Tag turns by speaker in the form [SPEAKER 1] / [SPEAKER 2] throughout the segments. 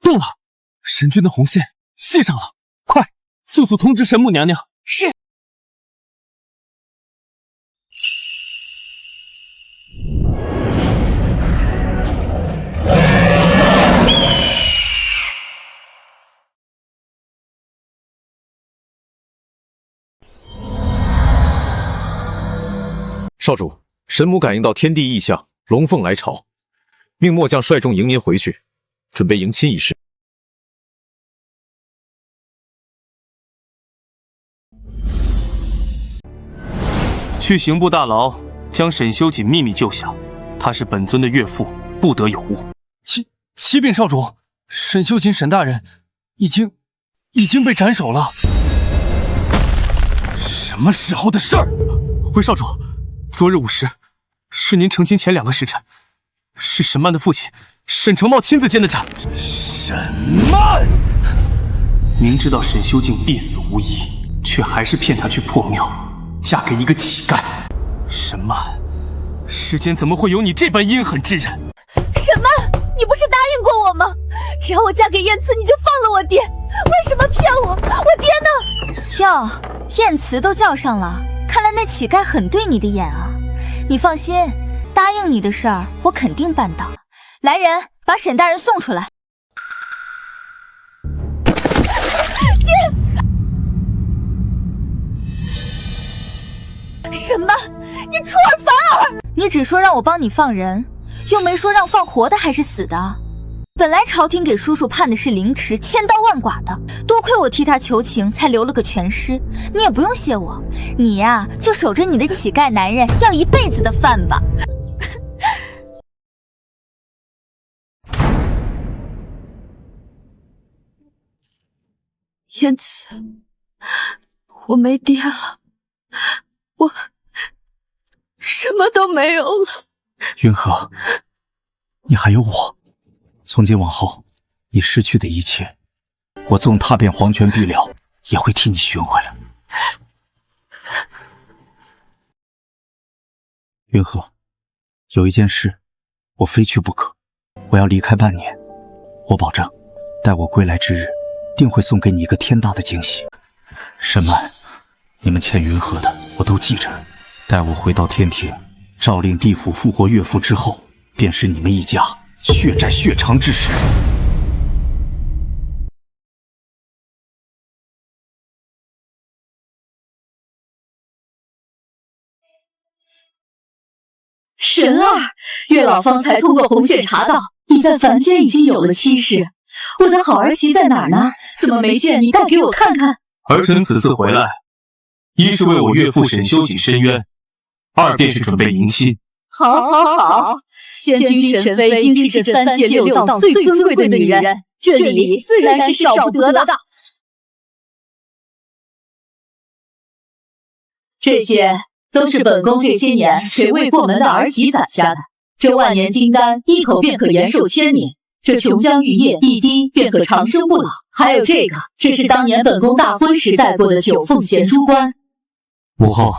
[SPEAKER 1] 动了，神君的红线系上了，快，速速通知神母娘娘。
[SPEAKER 2] 是。
[SPEAKER 3] 少主，神母感应到天地异象，龙凤来朝，命末将率众迎您回去，准备迎亲仪式。
[SPEAKER 4] 去刑部大牢将沈修锦秘密救下，他是本尊的岳父，不得有误。
[SPEAKER 1] 启禀少主，沈修锦沈大人已经被斩首了。什么时候的事儿？
[SPEAKER 4] 回少主，昨日午时，是您成亲前2个时辰，是沈曼的父亲沈承茂亲自监的斩。
[SPEAKER 1] 沈曼
[SPEAKER 4] 明知道沈修静必死无疑，却还是骗她去破庙，嫁给一个乞丐。沈曼，世间怎么会有你这般阴狠之人？
[SPEAKER 2] 沈曼，你不是答应过我吗？只要我嫁给燕慈，你就放了我爹。为什么骗我？我爹呢？
[SPEAKER 5] 哟，燕慈都叫上了，看来那乞丐很对你的眼啊。你放心，答应你的事儿我肯定办到。来人，把沈大人送出来。
[SPEAKER 2] 爹！沈曼，你出尔反尔！
[SPEAKER 5] 你只说让我帮你放人，又没说让放活的还是死的。本来朝廷给叔叔判的是凌迟，千刀万剐的，多亏我替他求情，才留了个全尸。你也不用谢我，你呀，就守着你的乞丐男人要一辈子的饭吧。
[SPEAKER 2] 燕慈，我没爹了，我什么都没有了。
[SPEAKER 1] 云禾，你还有我。从今往后，你失去的一切，我纵踏遍黄泉碧柳，也会替你寻回来。云禾，有一件事，我非去不可。我要离开半年，我保证，待我归来之日，定会送给你一个天大的惊喜。沈曼，你们欠云禾的，我都记着。待我回到天庭，诏令地府复活岳父之后，便是你们一家血债血偿之时。
[SPEAKER 2] 神儿，月老方才通过红线查到你在凡间已经有了妻室，我的好儿媳在哪儿呢？怎么没见你？带给我看看。
[SPEAKER 4] 儿臣此次回来，一是为我岳父沈修锦申冤，二便是准备迎亲。
[SPEAKER 2] 好，好，好！仙君神妃应是这3界6道最尊贵的女人，这礼自然是少不得的。这些都是本宫这些年给未过门的儿媳攒下的。这万年金丹，一口便可延寿1000年；这琼浆玉液，一滴便可长生不老。还有这个，这是当年本宫大婚时戴过的9凤衔珠冠。
[SPEAKER 4] 母后，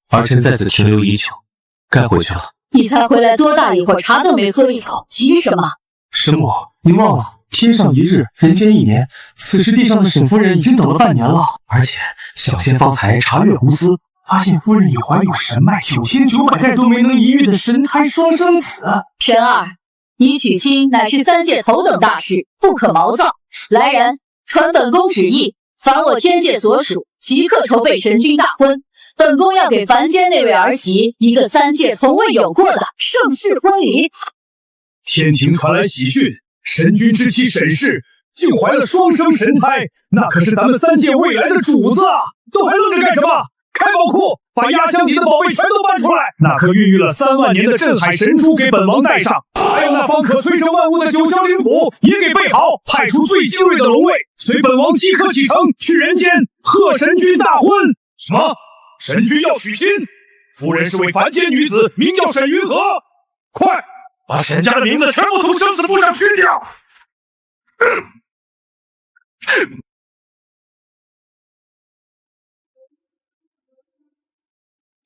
[SPEAKER 4] 儿臣在此停留已久，该回去了。
[SPEAKER 2] 你才回来多大一会儿，茶都没喝一口，急什么？
[SPEAKER 4] 神母，您忘了，天上一日，人间1年。此时地上的沈夫人已经等了半年了，而且小仙方才查阅胡思，发现夫人已怀有神脉9900代都没能一遇的神胎双生子。
[SPEAKER 2] 神儿，你娶亲乃是3界头等大事，不可毛躁。来人，传本宫旨意，凡我天界所属，即刻筹备神君大婚。本宫要给凡间那位儿媳一个3界从未有过的盛世婚礼。
[SPEAKER 6] 天庭传来喜讯，神君之妻沈氏竟怀了双生神胎，那可是咱们3界未来的主子啊！都还愣着干什么？开宝库，把压箱底的宝贝全都搬出来！那颗孕育了3万年的镇海神珠给本王带上，还有那方可催生万物的9霄灵土也给备好，派出最精锐的龙卫，随本王即刻启程去人间贺神君大婚。什么？神君要娶亲？夫人是位凡间女子，名叫沈云禾。快把沈家的名字全部从生死簿上去掉！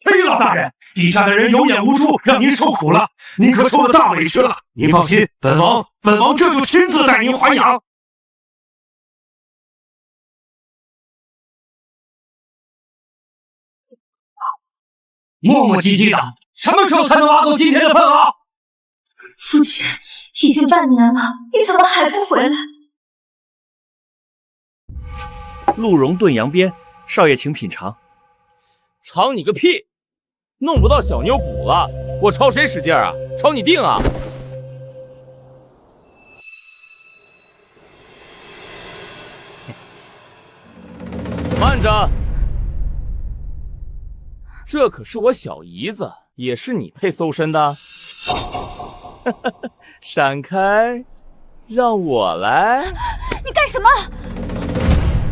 [SPEAKER 6] 黑老大人，以下的人有眼无珠，让您受苦了。您可受了大委屈了。您放心，本王这就亲自带您还阳。磨磨唧唧的，什么时候才能挖够今天的份啊？
[SPEAKER 5] 夫君，已经半年了，你怎么还不回来？
[SPEAKER 7] 鹿茸炖羊鞭，少爷请品尝。
[SPEAKER 8] 尝你个屁！弄不到小妞补了，我朝谁使劲啊？朝你定啊！慢着，这可是我小姨子，也是你配搜身的。闪开，让我来。
[SPEAKER 5] 你干什么？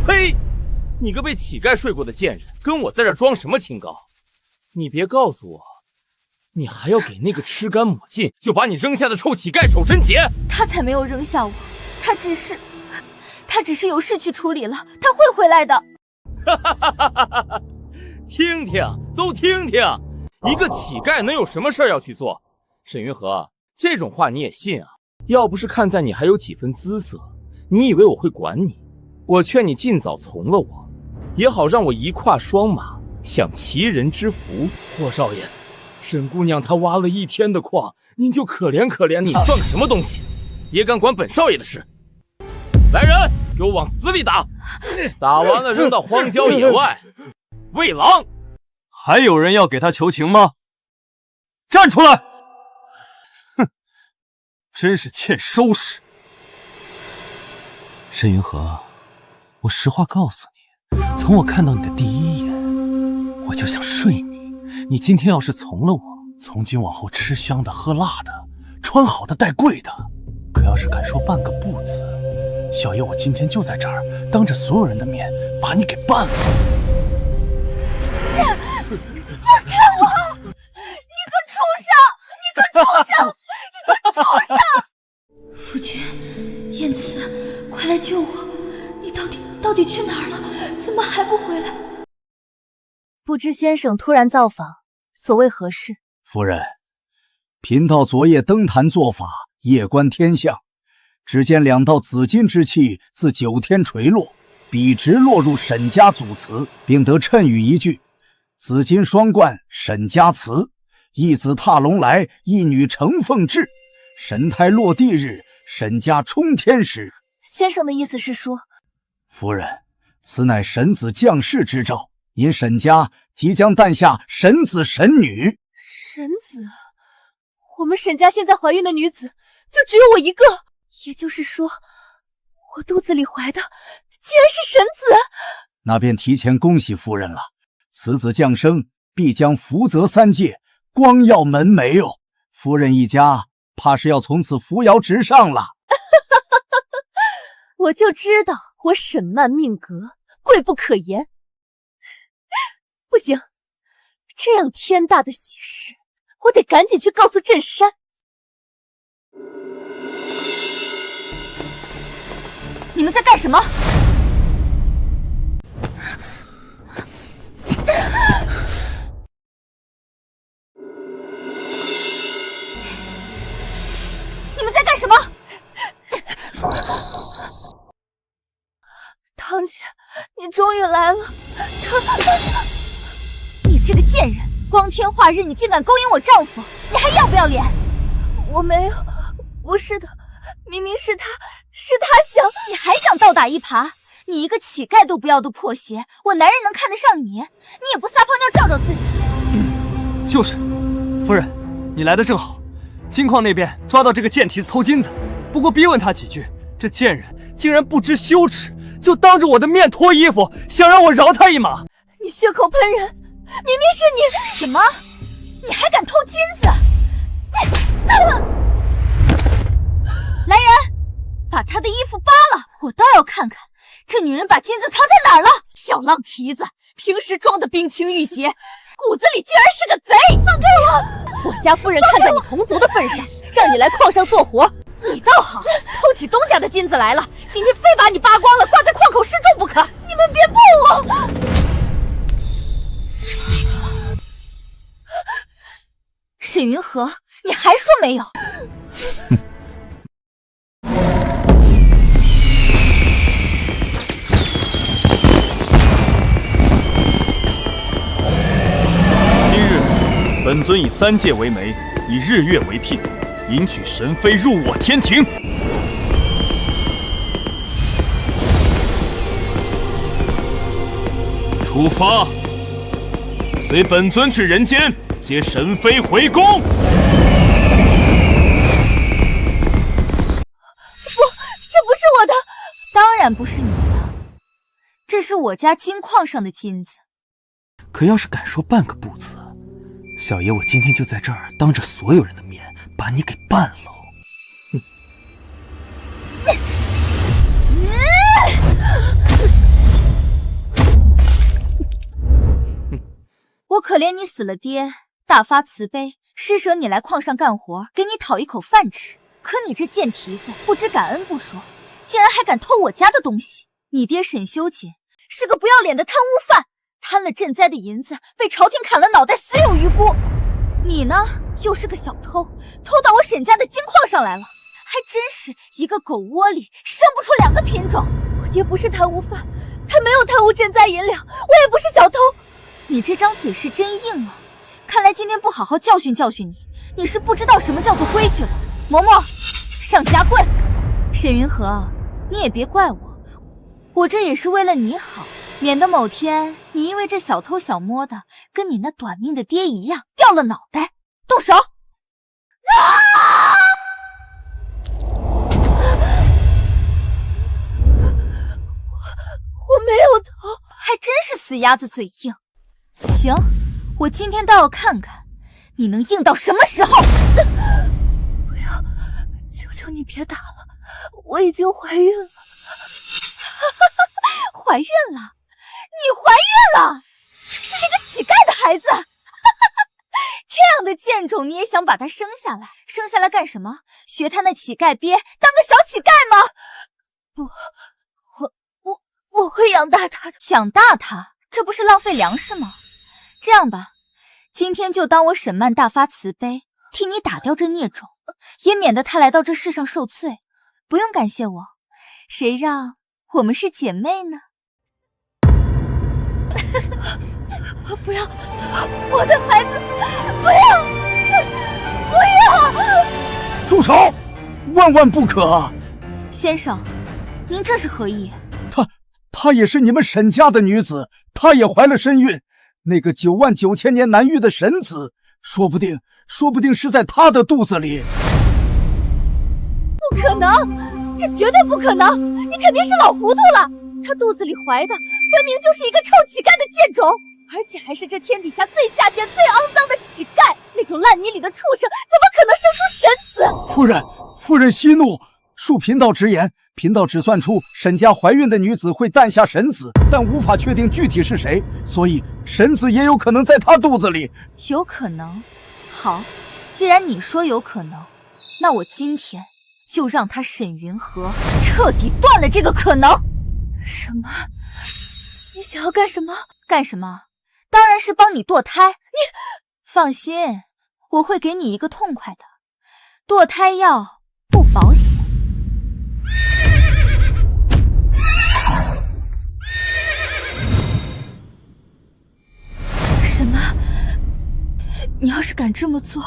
[SPEAKER 8] 呸！你个被乞丐睡过的贱人，跟我在这装什么清高？你别告诉我，你还要给那个吃干抹净就把你扔下的臭乞丐守贞节？
[SPEAKER 5] 他才没有扔下我，他只是有事去处理了，他会回来的。
[SPEAKER 8] 听听，都听听，一个乞丐能有什么事儿要去做？沈云河，这种话你也信啊？要不是看在你还有几分姿色，你以为我会管你？我劝你尽早从了我，也好让我一跨双马，享齐人之福。霍少爷，沈姑娘她挖了一天的矿，您就可怜可怜你算个什么东西？也敢管本少爷的事？来人，给我往死里打！打完了扔到荒郊野外，喂狼！
[SPEAKER 6] 还有人要给他求情吗？站出来！哼，真是欠收拾。
[SPEAKER 9] 沈云河，我实话告诉你，从我看到你的第一眼，我就想睡你。你今天要是从了我，
[SPEAKER 4] 从今往后吃香的喝辣的，穿好的戴贵的，可要是敢说半个不字，小爷我今天就在这儿当着所有人的面把你给办了。
[SPEAKER 5] 放开我！你个畜生！你个畜生！你个畜生！夫君，燕慈，快来救我！你到底去哪儿了？怎么还不回来？
[SPEAKER 2] 不知先生突然造访，所谓何事？
[SPEAKER 1] 夫人，贫道昨夜登坛作法，夜观天象，只见2道紫金之气自9天垂落，笔直落入沈家祖祠，并得谶语一句：紫金双冠沈家祠，一子踏龙来，一女承凤至，神胎落地日，沈家冲天时。
[SPEAKER 2] 先生的意思是说，
[SPEAKER 1] 夫人，此乃神子降世之兆，因沈家即将诞下神子神女。
[SPEAKER 2] 神子？我们沈家现在怀孕的女子就只有我一个，也就是说，我肚子里怀的竟然是神子。
[SPEAKER 1] 那便提前恭喜夫人了，此子降生必将福泽3界，光耀门楣哦。夫人一家怕是要从此扶摇直上了。
[SPEAKER 2] 我就知道我沈曼命格贵不可言。不行，这样天大的喜事，我得赶紧去告诉镇山。
[SPEAKER 5] 你们在干什么？你们在干什么？
[SPEAKER 2] 堂姐，你终于来了。
[SPEAKER 5] 你这个贱人，光天化日你竟敢勾引我丈夫，你还要不要脸？
[SPEAKER 2] 我没有，不是的，明明是他想。
[SPEAKER 5] 你还想倒打一耙？你一个乞丐都不要的破鞋，我男人能看得上你？你也不撒泡尿照照自己？
[SPEAKER 6] 就是，夫人，你来的正好。金矿那边抓到这个贱蹄子偷金子，不过逼问他几句，这贱人竟然不知羞耻，就当着我的面脱衣服，想让我饶他一马。
[SPEAKER 2] 你血口喷人，明明是你！
[SPEAKER 5] 什么？你还敢偷金子？来人，把她的衣服扒了，我倒要看看这女人把金子藏在哪儿了。
[SPEAKER 2] 小浪蹄子，平时装的冰清玉洁，骨子里竟然是个贼！
[SPEAKER 5] 放开我！
[SPEAKER 2] 我家夫人看在你同族的份上，让你来矿上做活，你倒好，偷起东家的金子来了，今天非把你扒光了，挂在矿口示众不可！
[SPEAKER 5] 你们别碰我！沈云河，你还说没有？
[SPEAKER 3] 今日
[SPEAKER 6] 尊以3界为媒，以日月为聘，迎娶神妃入我天庭。出发，随本尊去人间接神妃回宫。
[SPEAKER 5] 这不是我的，当然不是你的，这是我家金矿上的金子。
[SPEAKER 4] 可要是敢说半个不字，小爷我今天就在这儿当着所有人的面把你给办了。
[SPEAKER 5] 我可怜你死了爹，大发慈悲，施舍你来矿上干活，给你讨一口饭吃。可你这贱蹄子，不知感恩不说，竟然还敢偷我家的东西！你爹沈修锦是个不要脸的贪污犯，贪了赈灾的银子，被朝廷砍了脑袋，死有余辜。你呢，又是个小偷，偷到我沈家的金矿上来了，还真是一个狗窝里生不出2个品种。我爹不是贪污犯，他没有贪污赈灾银两，我也不是小偷。你这张嘴是真硬啊！看来今天不好好教训教训你，你是不知道什么叫做规矩了。嬷嬷，上夹棍！沈云河，你也别怪我，我这也是为了你好，免得某天你因为这小偷小摸的，跟你那短命的爹一样掉了脑袋。动手！我没有偷，还真是死鸭子嘴硬。行，我今天倒要看看你能硬到什么时候。不要，求求你别打了，我已经怀孕了。怀孕了？你怀孕了？是这个乞丐的孩子。这样的贱种你也想把他生下来？生下来干什么？学他那乞丐鳖当个小乞丐吗？不，我会养大他的。养大他，这不是浪费粮食吗？这样吧，今天就当我沈曼大发慈悲，替你打掉这孽种，也免得他来到这世上受罪。不用感谢我，谁让我们是姐妹呢？不要，我的孩子，不要，不要！
[SPEAKER 1] 住手！万万不可！
[SPEAKER 5] 先生，您这是何意？
[SPEAKER 1] 她也是你们沈家的女子，她也怀了身孕。那个99000年难遇的神子，说不定是在她的肚子里。
[SPEAKER 5] 不可能，这绝对不可能！你肯定是老糊涂了。她肚子里怀的分明就是一个臭乞丐的贱种，而且还是这天底下最下贱、最肮脏的乞丐。那种烂泥里的畜生，怎么可能生出神子？
[SPEAKER 1] 夫人息怒。恕贫道直言，贫道只算出沈家怀孕的女子会诞下神子，但无法确定具体是谁，所以神子也有可能在她肚子里。
[SPEAKER 5] 有可能？好，既然你说有可能，那我今天就让他沈云河彻底断了这个可能。什么？你想要干什么？干什么？当然是帮你堕胎。你放心，我会给你一个痛快的。堕胎药不保险。什么？你要是敢这么做，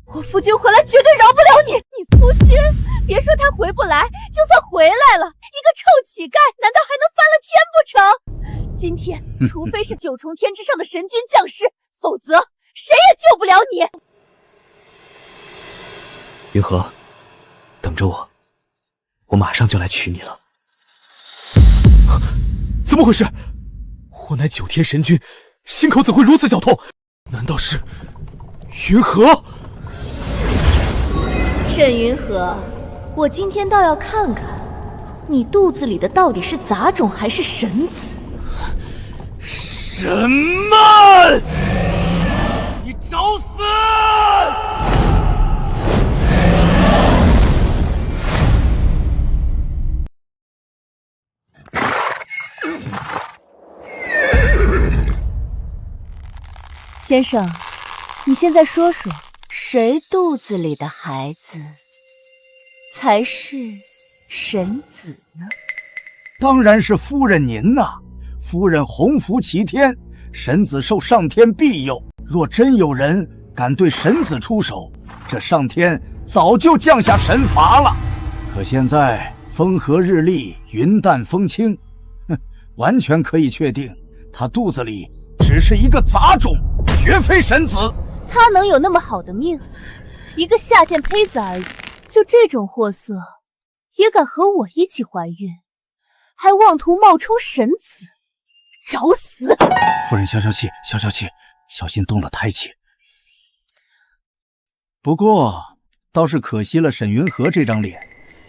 [SPEAKER 5] 我夫君回来绝对饶不了你！你夫君，别说他回不来，就算回来了，一个臭乞丐，难道还能翻了天不成？今天，除非是9重天之上的神君降世，否则谁也救不了你。
[SPEAKER 9] 云河，等着我，我马上就来娶你了。
[SPEAKER 6] 怎么回事？我乃9天神君，心口怎会如此绞痛？难道是云河？
[SPEAKER 2] 沈云河，我今天倒要看看，你肚子里的到底是杂种还是神子？
[SPEAKER 6] 沈曼，你找死！
[SPEAKER 2] 先生，你现在说说，谁肚子里的孩子才是神子呢？
[SPEAKER 1] 当然是夫人您呐！夫人鸿福齐天，神子受上天庇佑。若真有人敢对神子出手，这上天早就降下神罚了。可现在风和日丽，云淡风轻，完全可以确定，他肚子里只是一个杂种，绝非神子。
[SPEAKER 2] 他能有那么好的命？一个下贱胚子而已，就这种货色，也敢和我一起怀孕，还妄图冒充神子，找死！
[SPEAKER 1] 夫人消消气，消消气，小心动了胎气。不过倒是可惜了沈云河这张脸，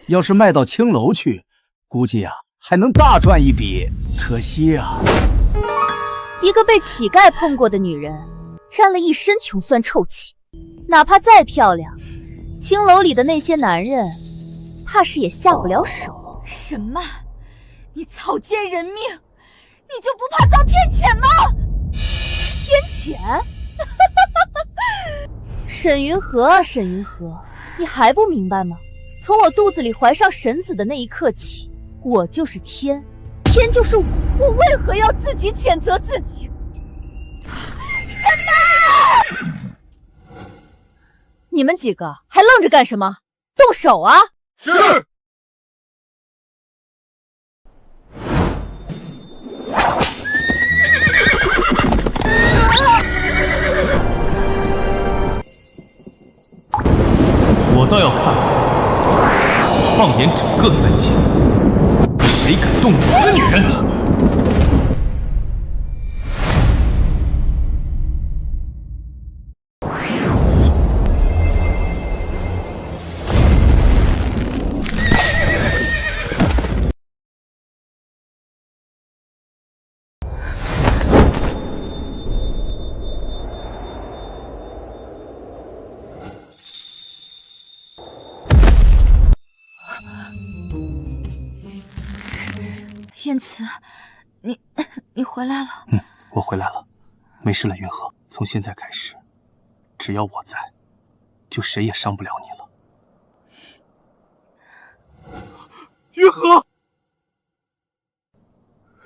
[SPEAKER 1] 要是卖到青楼去，估计还能大赚一笔。可惜
[SPEAKER 2] 一个被乞丐碰过的女人，沾了一身穷酸臭气，哪怕再漂亮，青楼里的那些男人，怕是也下不了手。
[SPEAKER 5] 什么？你草菅人命，你就不怕遭天谴吗？
[SPEAKER 2] 天谴？沈云河啊，沈云河，你还不明白吗？从我肚子里怀上神子的那一刻起，我就是天，天就是我，我为何要自己谴责自己？什么？你们几个还愣着干什么？动手啊！
[SPEAKER 8] 是。
[SPEAKER 4] 我倒要看看，放眼整个三界，谁敢动我的女人？
[SPEAKER 5] 燕慈，你回来了。
[SPEAKER 4] 我回来了，没事了，云河。从现在开始，只要我在，就谁也伤不了你了。云河，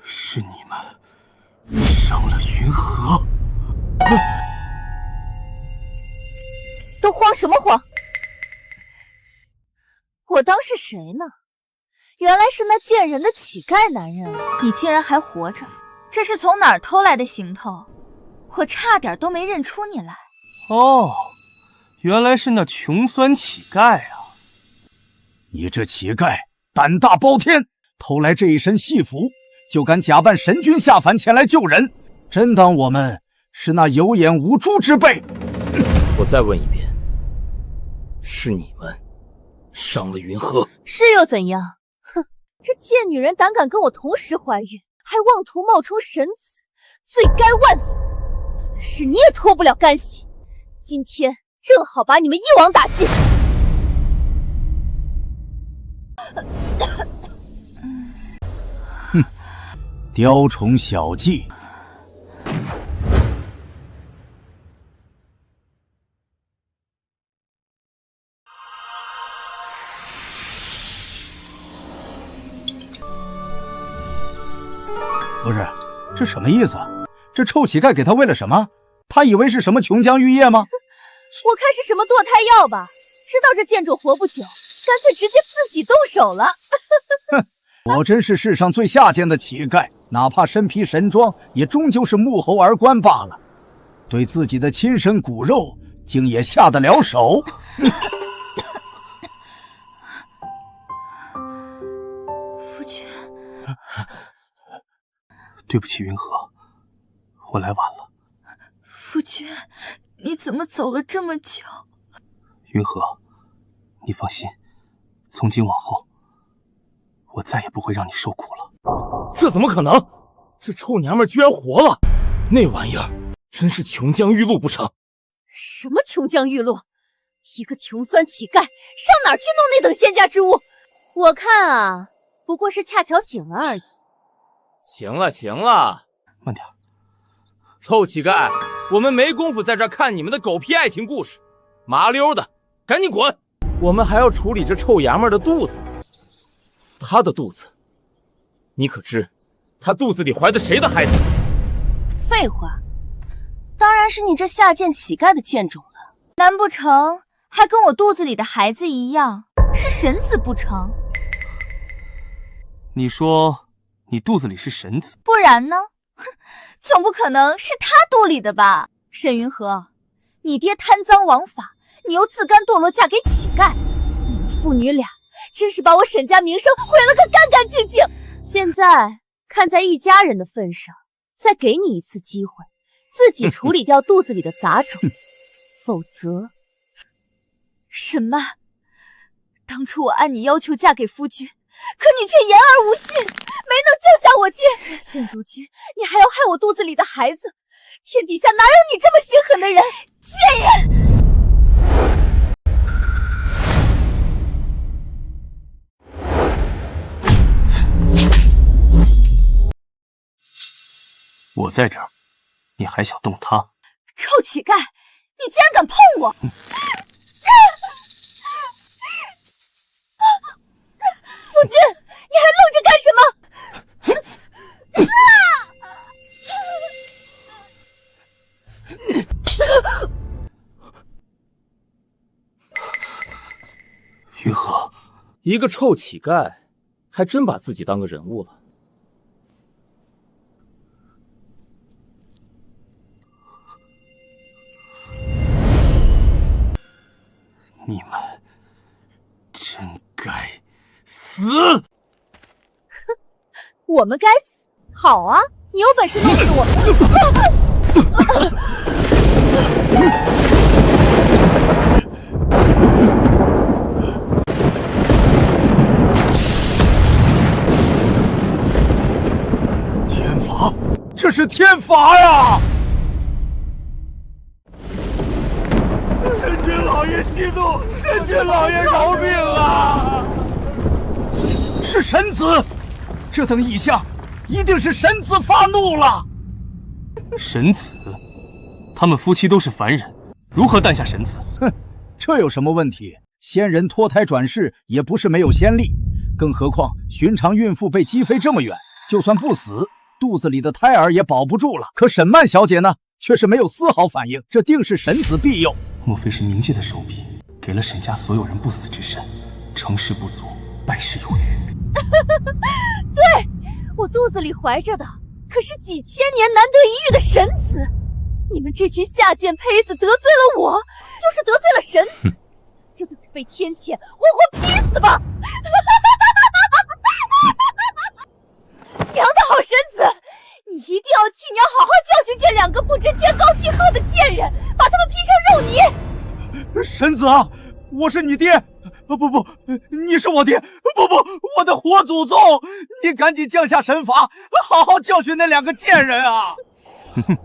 [SPEAKER 4] 是你们伤了云河。
[SPEAKER 2] 都慌什么慌？我当是谁呢？原来是那贱人的乞丐男人啊！
[SPEAKER 5] 你竟然还活着，这是从哪儿偷来的行头？我差点都没认出你来。
[SPEAKER 4] 哦，原来是那穷酸乞丐啊！
[SPEAKER 1] 你这乞丐胆大包天，偷来这一身戏服，就敢假扮神君下凡前来救人，真当我们是那有眼无珠之辈？
[SPEAKER 8] 我再问一遍，是你们伤了云河？
[SPEAKER 2] 是又怎样？哼，这贱女人胆敢跟我同时怀孕，还妄图冒充神子，罪该万死！此事你也脱不了干系。今天正好把你们一网打尽。
[SPEAKER 1] 哼，雕虫小技。不是，这什么意思？这臭乞丐给他喂了什么？他以为是什么琼浆玉液吗？
[SPEAKER 2] 我看是什么堕胎药吧。知道这贱种活不久，干脆直接自己动手了。
[SPEAKER 1] 哼，果真是世上最下贱的乞丐，哪怕身披神装，也终究是木猴儿官罢了。对自己的亲生骨肉，竟也下得了手。
[SPEAKER 5] 夫君。
[SPEAKER 4] 对不起，云河，我来晚了。
[SPEAKER 5] 夫君，你怎么走了这么久？
[SPEAKER 4] 云河，你放心，从今往后，我再也不会让你受苦了。
[SPEAKER 8] 这怎么可能？这臭娘们居然活了！那玩意儿真是琼浆玉露不成？
[SPEAKER 2] 什么琼浆玉露？一个穷酸乞丐上哪儿去弄那等仙家之物？我看啊，不过是恰巧醒了而已。
[SPEAKER 8] 行了行了，
[SPEAKER 4] 慢点。
[SPEAKER 8] 臭乞丐，我们没工夫在这儿看你们的狗屁爱情故事，麻溜的，赶紧滚！我们还要处理这臭娘们的肚子。她的肚子，你可知她肚子里怀的谁的孩子？
[SPEAKER 2] 废话，当然是你这下贱乞丐的贱种了。
[SPEAKER 5] 难不成还跟我肚子里的孩子一样是神子不成？
[SPEAKER 4] 你说你肚子里是神子，
[SPEAKER 5] 不然呢？哼，总不可能是他肚里的吧？沈云河，你爹贪赃枉法，你又自甘堕落嫁给乞丐，你们父女俩真是把我沈家名声毁了个干干净净。
[SPEAKER 2] 现在看在一家人的份上，再给你一次机会，自己处理掉肚子里的杂种，否则……
[SPEAKER 5] 沈曼，当初我按你要求嫁给夫君，可你却言而无信，没能救下我爹。现如今你还要害我肚子里的孩子，天底下哪有你这么心狠的人？贱人！
[SPEAKER 4] 我在这儿，你还想动他？
[SPEAKER 5] 臭乞丐，你竟然敢碰我！夫君，你还愣着干什么？
[SPEAKER 4] 云河，
[SPEAKER 8] 一个臭乞丐，还真把自己当个人物了。
[SPEAKER 4] 你们真该死！
[SPEAKER 2] 我们该死？好啊，你有本事弄死我！
[SPEAKER 1] 天罚，这是天罚呀！
[SPEAKER 6] 神君老爷息怒，神君老爷饶命啊！
[SPEAKER 1] 是神子，这等异象，一定是神子发怒了。
[SPEAKER 4] 神子，他们夫妻都是凡人，如何诞下神子？
[SPEAKER 1] 哼，这有什么问题？仙人脱胎转世也不是没有先例，更何况寻常孕妇被击飞这么远，就算不死，肚子里的胎儿也保不住了。可沈曼小姐呢，却是没有丝毫反应，这定是神子庇佑。
[SPEAKER 4] 莫非是冥界的手笔，给了沈家所有人不死之身，成事不足，败事有余。
[SPEAKER 2] 对，我肚子里怀着的可是几千年难得一遇的神子，你们这群下贱胚子得罪了我，就是得罪了神子，就等着被天谴活活劈死吧！娘的好神子，你一定要去年好好教训这两个不知天高地厚的贱人，把他们劈成肉泥！
[SPEAKER 1] 神子啊，我是你爹！不，你是我爹！不，我的活祖宗！你赶紧降下神罚，好好教训那两个贱人啊！
[SPEAKER 4] 哼哼，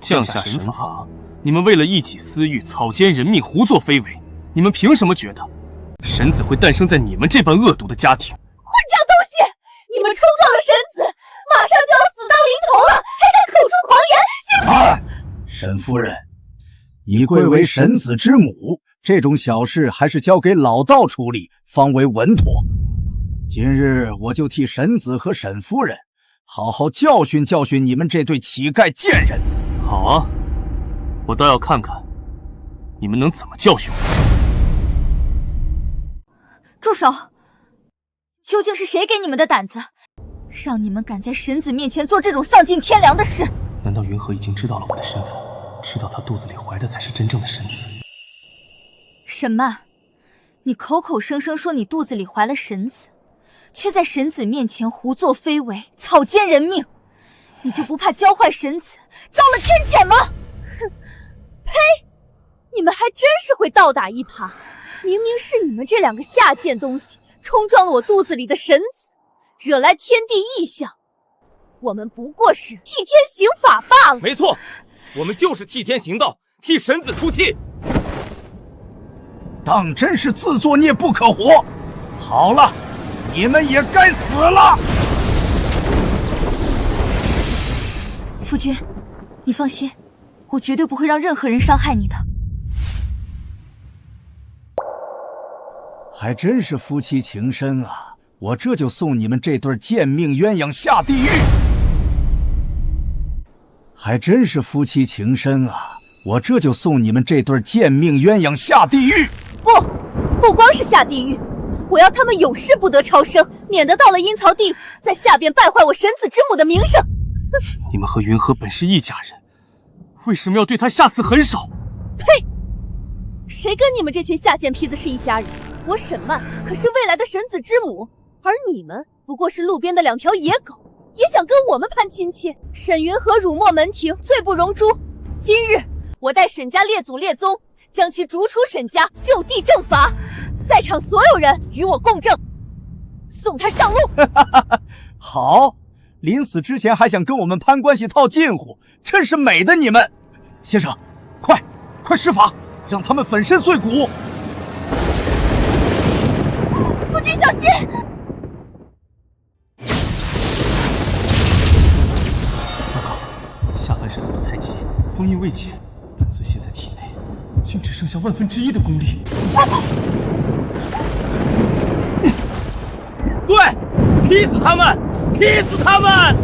[SPEAKER 4] 降下神罚，你们为了一己私欲，草菅人命，胡作非为，你们凭什么觉得神子会诞生在你们这般恶毒的家庭？
[SPEAKER 2] 混账东西！你们冲撞了神子，马上就要死到临头了，还在口出狂言，信不信？
[SPEAKER 1] 沈夫人，你贵为神子之母，这种小事还是交给老道处理方为稳妥。今日我就替沈子和沈夫人好好教训教训你们这对乞丐贱人。
[SPEAKER 4] 好啊，我倒要看看你们能怎么教训我。
[SPEAKER 5] 住手！究竟是谁给你们的胆子，让你们敢在神子面前做这种丧尽天良的事？
[SPEAKER 4] 难道云河已经知道了我的身份，知道他肚子里怀的才是真正的神子？
[SPEAKER 5] 沈曼，你口口声声说你肚子里怀了神子，却在神子面前胡作非为，草菅人命，你就不怕教坏神子，遭了天谴吗？
[SPEAKER 2] 哼，呸！你们还真是会倒打一耙，明明是你们这两个下贱东西冲撞了我肚子里的神子，惹来天地异象，我们不过是替天行法罢了。
[SPEAKER 8] 没错，我们就是替天行道，替神子出气。
[SPEAKER 1] 当真是自作孽不可活！好了，你们也该死了！
[SPEAKER 5] 夫君，你放心，我绝对不会让任何人伤害你的。
[SPEAKER 1] 还真是夫妻情深啊！我这就送你们这对贱命鸳鸯下地狱。还真是夫妻情深啊！我这就送你们这对贱命鸳鸯下地狱。
[SPEAKER 2] 不光是下地狱，我要他们永世不得超生，免得到了阴曹地府，在下边败坏我神子之母的名声。
[SPEAKER 4] 你们和云禾本是一家人，为什么要对他下此狠手？
[SPEAKER 2] 呸！谁跟你们这群下贱坯子是一家人？我沈曼可是未来的神子之母，而你们不过是路边的2条野狗，也想跟我们攀亲戚？沈云禾辱没门庭，罪不容诛。今日我带沈家列祖列宗，将其逐出沈家，就地正法。在场所有人与我共振，送他上路。
[SPEAKER 1] 好，临死之前还想跟我们攀关系套近乎，真是美的你们！先生，快施法，让他们粉身碎骨！
[SPEAKER 2] 夫君小心！
[SPEAKER 4] 糟糕，下凡时走得太急，封印未解，本尊现在体内竟只剩下1/1000的功力。
[SPEAKER 8] 对，劈死他们！劈死他们！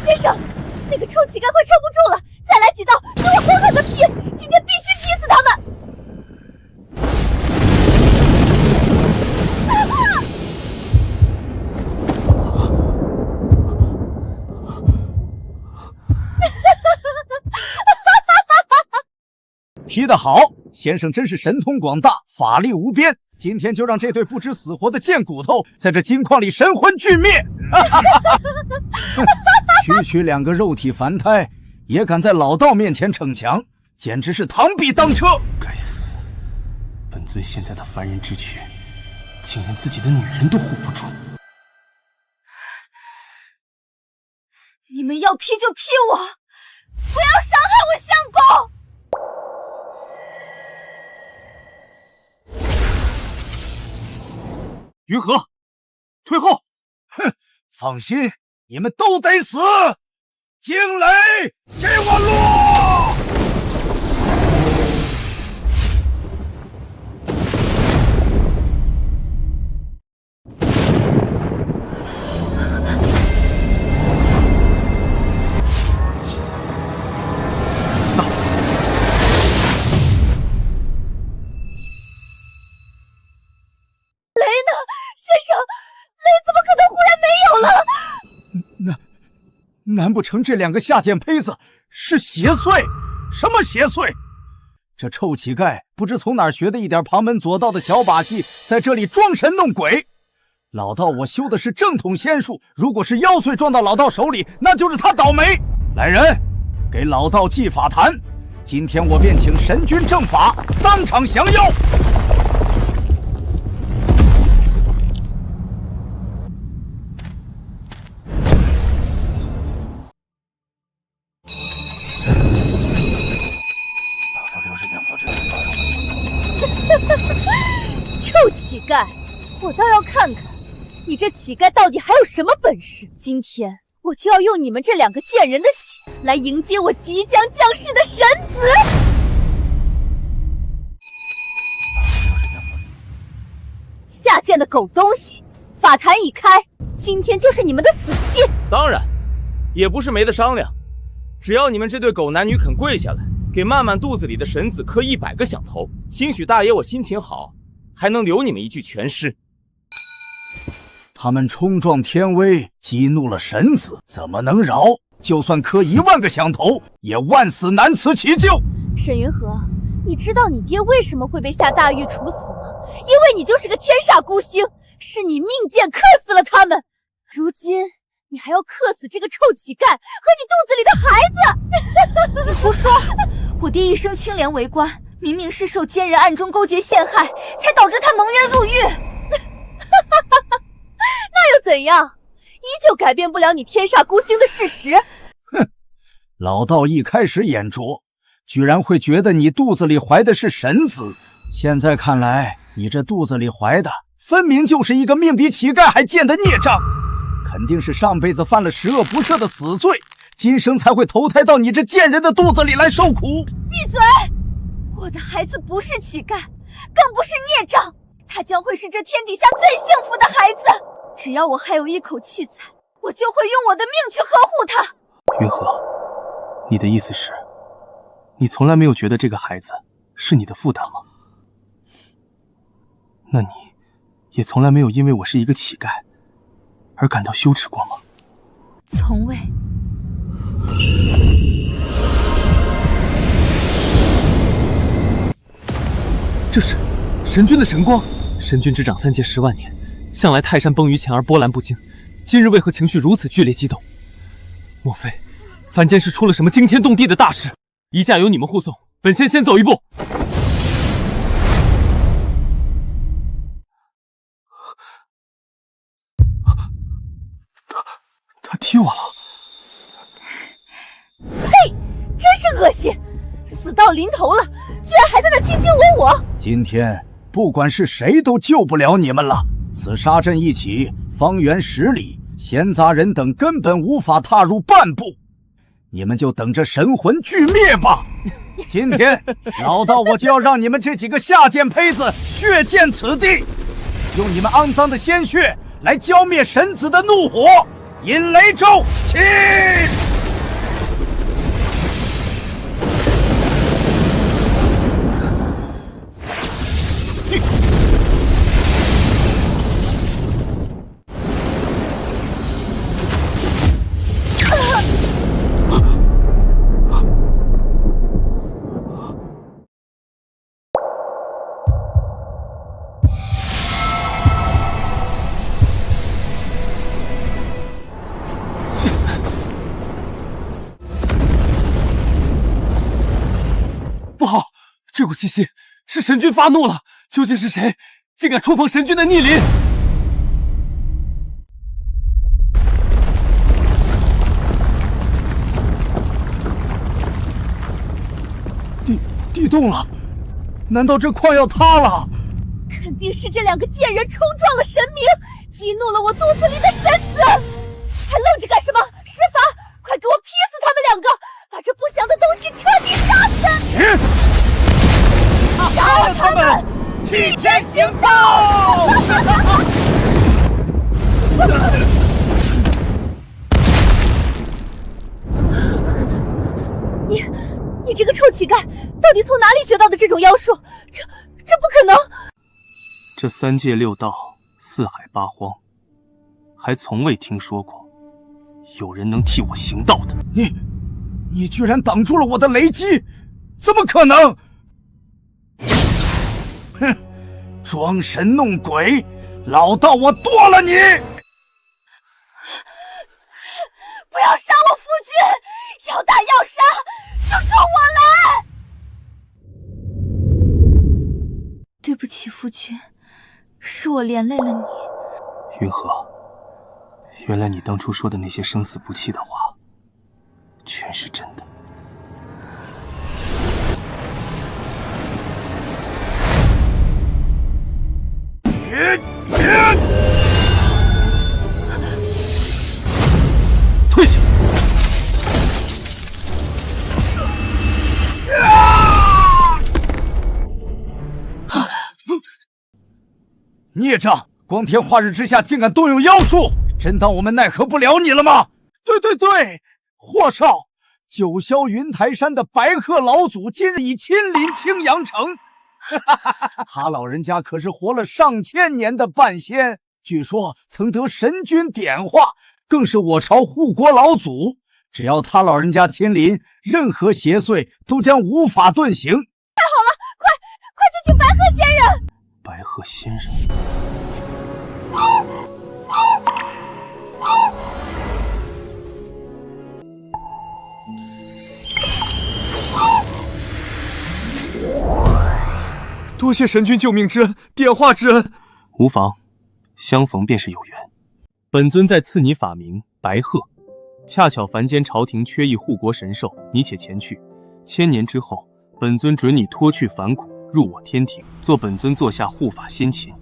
[SPEAKER 2] 先生，那个臭乞丐快撑不住了，再来几刀，给我狠狠的劈！今天必须劈死他们！
[SPEAKER 1] 劈得好，先生真是神通广大，法力无边。今天就让这对不知死活的贱骨头在这金矿里神魂俱灭！区2个肉体凡胎，也敢在老道面前逞强，简直是螳臂当车！
[SPEAKER 4] 该死，本尊现在的凡人之躯，竟连自己的女人都护不住。
[SPEAKER 2] 你们要劈就劈我，不要伤害我相公！
[SPEAKER 1] 云禾，退后！哼，放心，你们都得死！惊雷，给我落！
[SPEAKER 2] 雷呢？先生，雷怎么可能忽然没有了？
[SPEAKER 1] 难不成这2个下贱胚子是邪祟？什么邪祟？这臭乞丐不知从哪儿学的一点旁门左道的小把戏，在这里装神弄鬼。老道我修的是正统仙术，如果是妖祟撞到老道手里，那就是他倒霉。来人，给老道祭法坛，今天我便请神君正法，当场降妖。
[SPEAKER 2] 臭乞丐，我倒要看看你这乞丐到底还有什么本事！今天我就要用你们这2个贱人的血来迎接我即将降世的神子！下贱的狗东西，法坛已开，今天就是你们的死期！
[SPEAKER 8] 当然，也不是没得商量，只要你们这对狗男女肯跪下来，给曼曼肚子里的神子磕100个响头，兴许大爷我心情好，还能留你们一具全尸。
[SPEAKER 1] 他们冲撞天威，激怒了神子，怎么能饶？就算磕1万个响头，也万死难辞其咎。
[SPEAKER 2] 沈云禾，你知道你爹为什么会被下大狱处死吗？因为你就是个天煞孤星，是你命贱克死了他们。如今你还要克死这个臭乞丐和你肚子里的孩子！
[SPEAKER 5] 你胡说！我爹一生清廉为官，明明是受奸人暗中勾结陷害，才导致他蒙冤入狱。
[SPEAKER 2] 那又怎样？依旧改变不了你天煞孤星的事实。
[SPEAKER 1] 哼，老道一开始眼拙，居然会觉得你肚子里怀的是神子。现在看来，你这肚子里怀的分明就是一个命比乞丐还贱的孽障，肯定是上辈子犯了十恶不赦的死罪，今生才会投胎到你这贱人的肚子里来受苦。
[SPEAKER 2] 闭嘴！我的孩子不是乞丐，更不是孽障，
[SPEAKER 5] 他将会是这天底下最幸福的孩子。只要我还有一口气在，我就会用我的命去呵护他。
[SPEAKER 4] 云禾，你的意思是，你从来没有觉得这个孩子是你的负担吗？那你也从来没有因为我是一个乞丐而感到羞耻过吗？
[SPEAKER 5] 从未。
[SPEAKER 9] 这是神君的神光。神君执掌3界10万年，向来泰山崩于前而波澜不惊，今日为何情绪如此剧烈激动？莫非凡间是出了什么惊天动地的大事？一驾有你们护送，本仙先走一步。
[SPEAKER 4] 他踢我了！
[SPEAKER 5] 嘿，真是恶心！死到临头了，居然还在那卿卿我我。
[SPEAKER 1] 今天不管是谁都救不了你们了。此杀阵一起，方圆10里，闲杂人等根本无法踏入半步。你们就等着神魂俱灭吧！今天老道我就要让你们这几个下贱胚子血溅此地，用你们肮脏的鲜血来浇灭神子的怒火。引雷咒起！
[SPEAKER 9] 不好，这股气息是神君发怒了。究竟是谁竟敢触碰神君的逆鳞？
[SPEAKER 1] 地动了，难道这矿要塌了？
[SPEAKER 5] 肯定是这2个贱人冲撞了神明，激怒了我肚子里的神子。还愣着干什么？施法，快给我劈死他们2个，把这不祥的东西彻底杀死！杀了他们，替天行道！你这个臭乞丐，到底从哪里学到的这种妖术？这不可能！
[SPEAKER 4] 这3界6道、4海8荒，还从未听说过有人能替我行道的。
[SPEAKER 1] 你居然挡住了我的雷击，怎么可能？哼，装神弄鬼，老道我剁了你！
[SPEAKER 5] 不要杀我夫君，要打要杀就冲我来！对不起，夫君，是我连累了你。
[SPEAKER 4] 云禾，原来你当初说的那些生死不弃的话，全是真的。
[SPEAKER 9] 退下！
[SPEAKER 1] 孽障！光天化日之下竟敢动用妖术，真当我们奈何不了你了吗？对，霍少，九霄云台山的白鹤老祖今日已亲临青阳城。他老人家可是活了上千年的半仙，据说曾得神君点化，更是我朝护国老祖。只要他老人家亲临，任何邪祟都将无法遁形。
[SPEAKER 5] 太好了，快去请白鹤仙人！
[SPEAKER 4] 白鹤仙人。
[SPEAKER 3] 多谢神君救命之恩，点化之恩。
[SPEAKER 4] 无妨，相逢便是有缘。本尊再赐你法名白鹤，恰巧凡间朝廷缺一护国神兽，你且前去。千年之后，本尊准你脱去凡骨，入我天庭，做本尊座下护法先秦。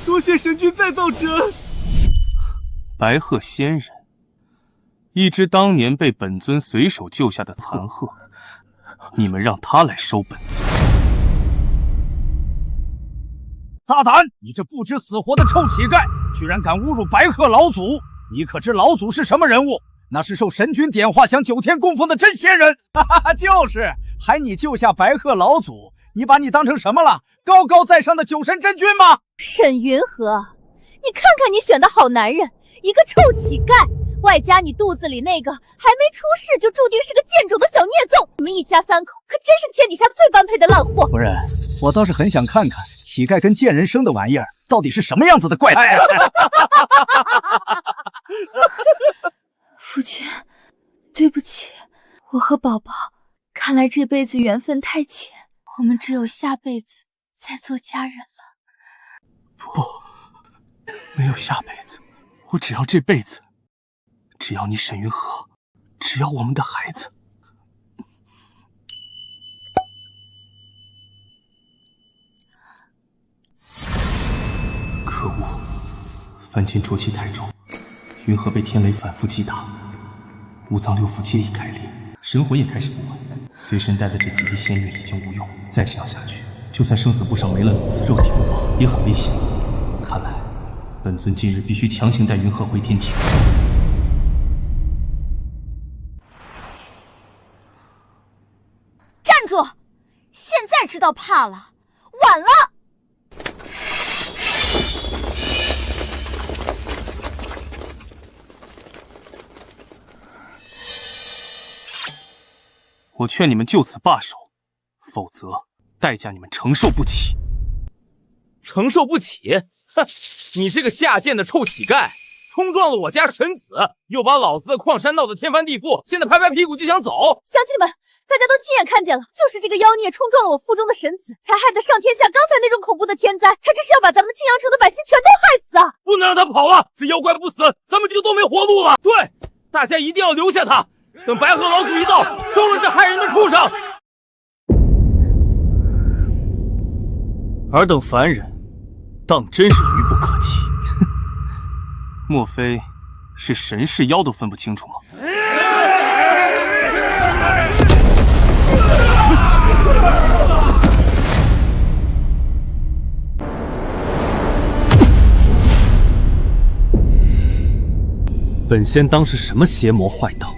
[SPEAKER 3] 多谢神君再造之恩。
[SPEAKER 4] 白鹤仙人，一只当年被本尊随手救下的残鹤，你们让他来收本尊。
[SPEAKER 6] 大胆！你这不知死活的臭乞丐，居然敢侮辱白鹤老祖！你可知老祖是什么人物？那是受神君点化享9天供奉的真仙人。哈哈哈，就是，还你救下白鹤老祖，你把你当成什么了？高高在上的酒神真君吗？
[SPEAKER 2] 沈云河，你看看你选的好男人，一个臭乞丐，外加你肚子里那个还没出世就注定是个贱种的小孽种，你们一家3口可真是天底下最般配的烂货。
[SPEAKER 6] 夫人，我倒是很想看看乞丐跟贱人生的玩意儿到底是什么样子的怪胎啊！
[SPEAKER 5] 夫君，对不起，我和宝宝看来这辈子缘分太浅，我们只有下辈子再做家人了。
[SPEAKER 4] 不，没有下辈子，我只要这辈子，只要你沈云河，只要我们的孩子。可恶，凡间浊气太重，云河被天雷反复击打，五脏六腑皆已开裂，神魂也开始不稳。随身带的这几滴仙药已经无用，再这样下去，就算生死簿上没了名字，肉体不保也很危险。看来，本尊今日必须强行带云河回天庭。
[SPEAKER 5] 站住！现在知道怕了，晚了。
[SPEAKER 4] 我劝你们就此罢手，否则代价你们承受不起。
[SPEAKER 8] 承受不起？哼！你这个下贱的臭乞丐，冲撞了我家神子，又把老子的矿山闹得天翻地覆，现在拍拍屁股就想走。
[SPEAKER 2] 乡亲们，大家都亲眼看见了，就是这个妖孽冲撞了我腹中的神子，才害得上天下刚才那种恐怖的天灾。他这是要把咱们青阳城的百姓全都害死啊！
[SPEAKER 8] 不能让他跑了，这妖怪不死，咱们就都没活路了。对，大家一定要留下他。等白鹤老祖一到，收了这害人的畜生。
[SPEAKER 4] 尔等凡人，当真是愚不可及。哼，莫非是神是妖都分不清楚吗？
[SPEAKER 9] 本仙当是什么邪魔坏道？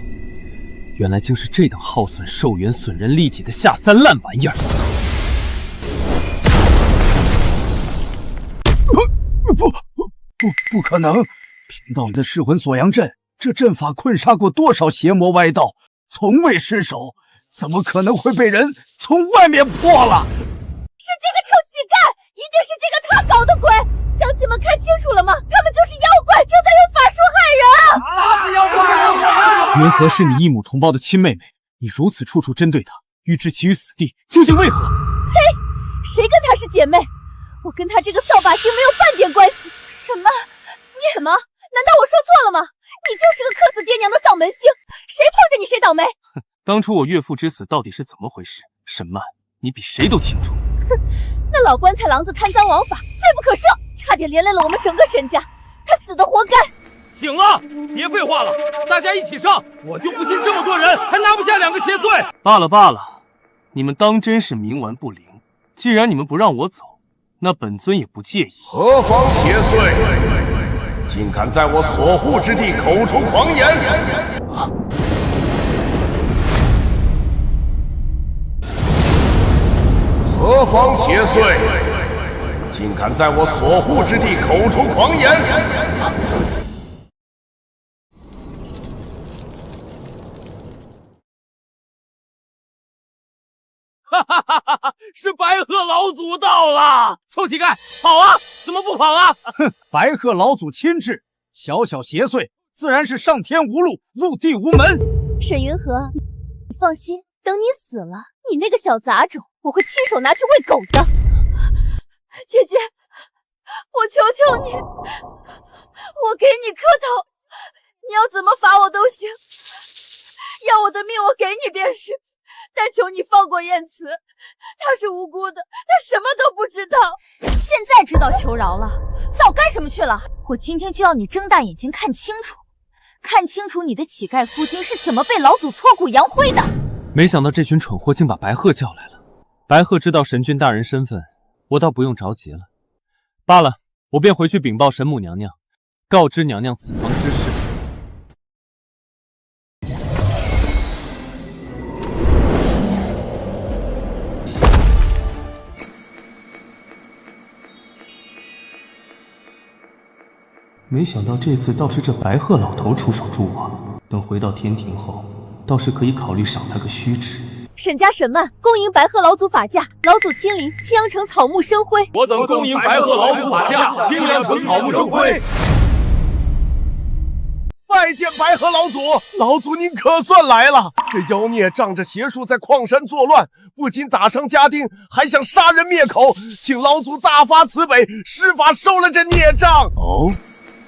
[SPEAKER 9] 原来竟是这等耗损寿元、损人利己的下三滥玩意儿！
[SPEAKER 6] 不可能！贫道的噬魂锁阳阵，这阵法困杀过多少邪魔歪道，从未失手，怎么可能会被人从外面破了？
[SPEAKER 2] 是这个臭乞丐，一定是这个他搞的鬼！乡亲们看清楚了吗？他们就是妖怪，正在用法术害人！
[SPEAKER 6] 打死妖怪！
[SPEAKER 9] 云河是你异母同胞的亲妹妹，你如此处处针对她，欲置其于死地，究竟为何？
[SPEAKER 2] 呸！谁跟她是姐妹？我跟她这个扫把星没有半点关系。什么？你什么？难道我说错了吗？你就是个克死爹娘的丧门星，谁碰着你谁倒霉。
[SPEAKER 4] 哼，当初我岳父之死到底是怎么回事？沈曼，你比谁都清楚。
[SPEAKER 2] 哼，那老棺材郎子贪赃枉法，罪不可赦，差点连累了我们整个沈家，他死的活该。
[SPEAKER 8] 醒了，别废话了，大家一起上！我就不信这么多人还拿不下2个邪祟。
[SPEAKER 4] 罢了罢了，你们当真是冥顽不灵。既然你们不让我走，那本尊也不介意。
[SPEAKER 10] 何方邪祟，竟敢在我所护之地口出狂言！何方邪祟，竟敢在我所护之地口出狂言！
[SPEAKER 8] 哈哈哈哈哈！是白鹤老祖到了！臭乞丐，跑啊！怎么不跑啊？
[SPEAKER 6] 哼，白鹤老祖亲至，小小邪祟自然是上天无路，入地无门。
[SPEAKER 2] 沈云河，你放心，等你死了，你那个小杂种，我会亲手拿去喂狗的。姐姐，我求求你，我给你磕头，你要怎么罚我都行，要我的命我给你便是。但求你放过燕慈，她是无辜的，她什么都不知道。
[SPEAKER 5] 现在知道求饶了，早干什么去了？我今天就要你睁大眼睛看清楚，看清楚你的乞丐夫君是怎么被老祖挫骨扬灰的。
[SPEAKER 9] 没想到这群蠢货竟把白鹤叫来了。白鹤知道神君大人身份，我倒不用着急了。罢了，我便回去禀报神母娘娘，告知娘娘此房之事。
[SPEAKER 4] 没想到这次倒是这白鹤老头出手助我。等回到天庭后，倒是可以考虑赏他个虚职。
[SPEAKER 5] 沈家沈曼恭迎白鹤老祖法驾，老祖亲临，青阳城草木生辉。
[SPEAKER 8] 我等恭迎白鹤老祖法驾，青阳城草木生辉。
[SPEAKER 10] 拜见白鹤老祖，老祖您可算来了！这妖孽仗着邪术在矿山作乱，不仅打伤家丁，还想杀人灭口，请老祖大发慈悲，施法收了这孽障。
[SPEAKER 1] 哦，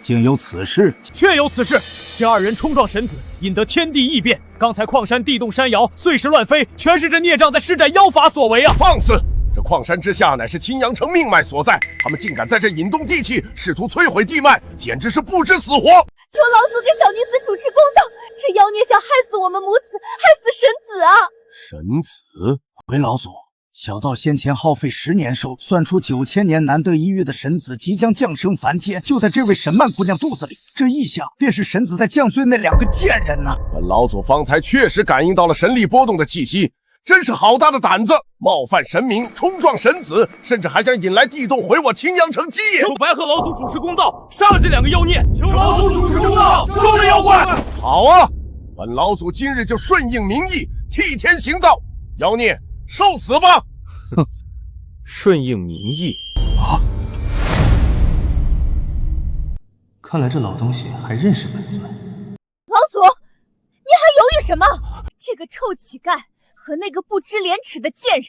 [SPEAKER 1] 竟有此事？
[SPEAKER 6] 确有此事。这二人冲撞神子，引得天地异变。刚才矿山地动山摇，碎石乱飞，全是这孽障在施展妖法所为啊！
[SPEAKER 10] 放肆！这矿山之下乃是青阳城命脉所在，他们竟敢在这引动地气，试图摧毁地脉，简直是不知死活！
[SPEAKER 5] 求老祖给小女子主持公道，这妖孽想害死我们母子，害死神子啊！
[SPEAKER 10] 神子，
[SPEAKER 1] 回老祖，小道先前耗费10年寿，算出9000年难得一遇的神子即将降生凡间，就在这位神曼姑娘肚子里。这异象便是神子在降罪那2个贱人呐！
[SPEAKER 10] 本老祖方才确实感应到了神力波动的气息，真是好大的胆子，冒犯神明，冲撞神子，甚至还想引来地动毁我青阳城基业。
[SPEAKER 8] 求白鹤老祖主持公道，杀了这2个妖孽！求老祖主持公道，收了妖怪！
[SPEAKER 10] 好啊，本老祖今日就顺应民意，替天行道，妖孽受死吧！
[SPEAKER 8] 哼，顺应民意
[SPEAKER 4] 啊！看来这老东西还认识本尊。
[SPEAKER 5] 老祖，你还犹豫什么？这个臭乞丐和那个不知廉耻的贱人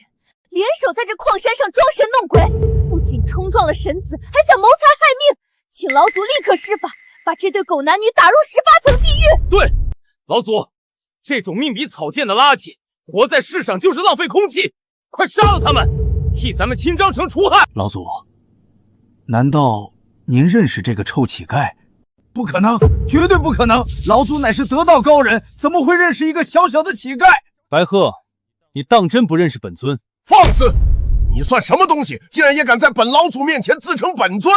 [SPEAKER 5] 联手在这矿山上装神弄鬼，不仅冲撞了神子，还想谋财害命，请老祖立刻施法，把这对狗男女打入18层地狱！
[SPEAKER 8] 对，老祖，这种命比草贱的垃圾，活在世上就是浪费空气，快杀了他们，替咱们青章城除害！
[SPEAKER 1] 老祖，难道您认识这个臭乞丐？不可能，绝对不可能！老祖乃是得道高人，怎么会认识一个小小的乞丐？
[SPEAKER 9] 白鹤，你当真不认识本尊？
[SPEAKER 10] 放肆！你算什么东西，竟然也敢在本老祖面前自称本尊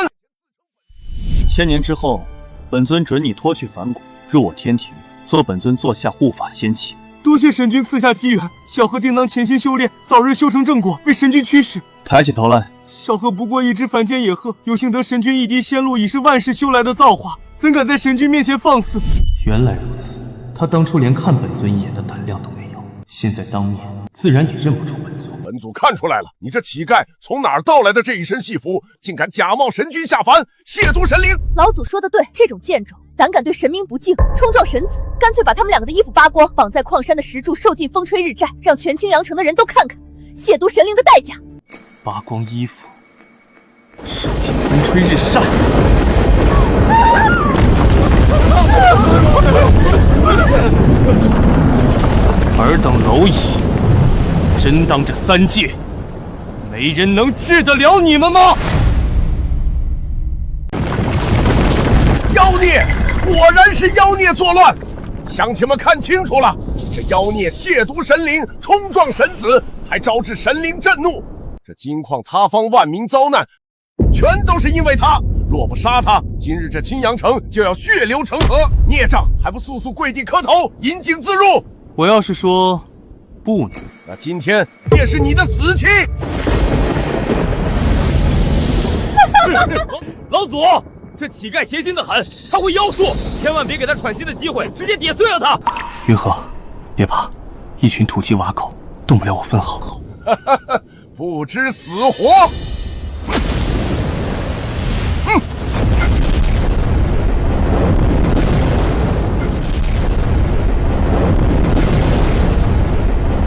[SPEAKER 7] ！1000年之后，本尊准你脱去凡骨，入我天庭，做本尊座下护法仙器。
[SPEAKER 4] 多谢神君赐下机缘，小鹤定当潜心修炼，早日修成正果，为神君驱使。
[SPEAKER 7] 抬起头来，
[SPEAKER 4] 小鹤不过一只凡间野鹤，有幸得神君一滴仙露，已是万世修来的造化，怎敢在神君面前放肆？原来如此，他当初连看本尊一眼的胆量都没有，现在当面自然也认不出本尊。
[SPEAKER 10] 本祖看出来了，你这乞丐从哪儿盗来的这一身戏服，竟敢假冒神君下凡，亵渎神灵！
[SPEAKER 5] 老祖说的对，这种贱种胆敢对神明不敬，冲撞神子，干脆把他们2个的衣服扒光，绑在矿山的石柱，受尽风吹日晒，让全青阳城的人都看看亵渎神灵的代价。
[SPEAKER 4] 扒光衣服，受尽风吹日晒。尔等蝼蚁，真当这3界没人能治得了你们吗？
[SPEAKER 10] 妖孽，果然是妖孽作乱！乡亲们看清楚了，这妖孽亵渎神灵，冲撞神子，才招致神灵震怒。这金矿塌方，万民遭难，全都是因为他。若不杀他，今日这青阳城就要血流成河。孽障，还不速速跪地磕头，引颈自入！
[SPEAKER 4] 我要是说不呢，
[SPEAKER 10] 那今天也是你的死期！
[SPEAKER 8] 老祖，这乞丐邪心的很，他会妖术，千万别给他喘息的机会，直接点碎了他！
[SPEAKER 4] 云鹤，别怕，一群土鸡瓦狗动不了我分毫。
[SPEAKER 10] 不知死活！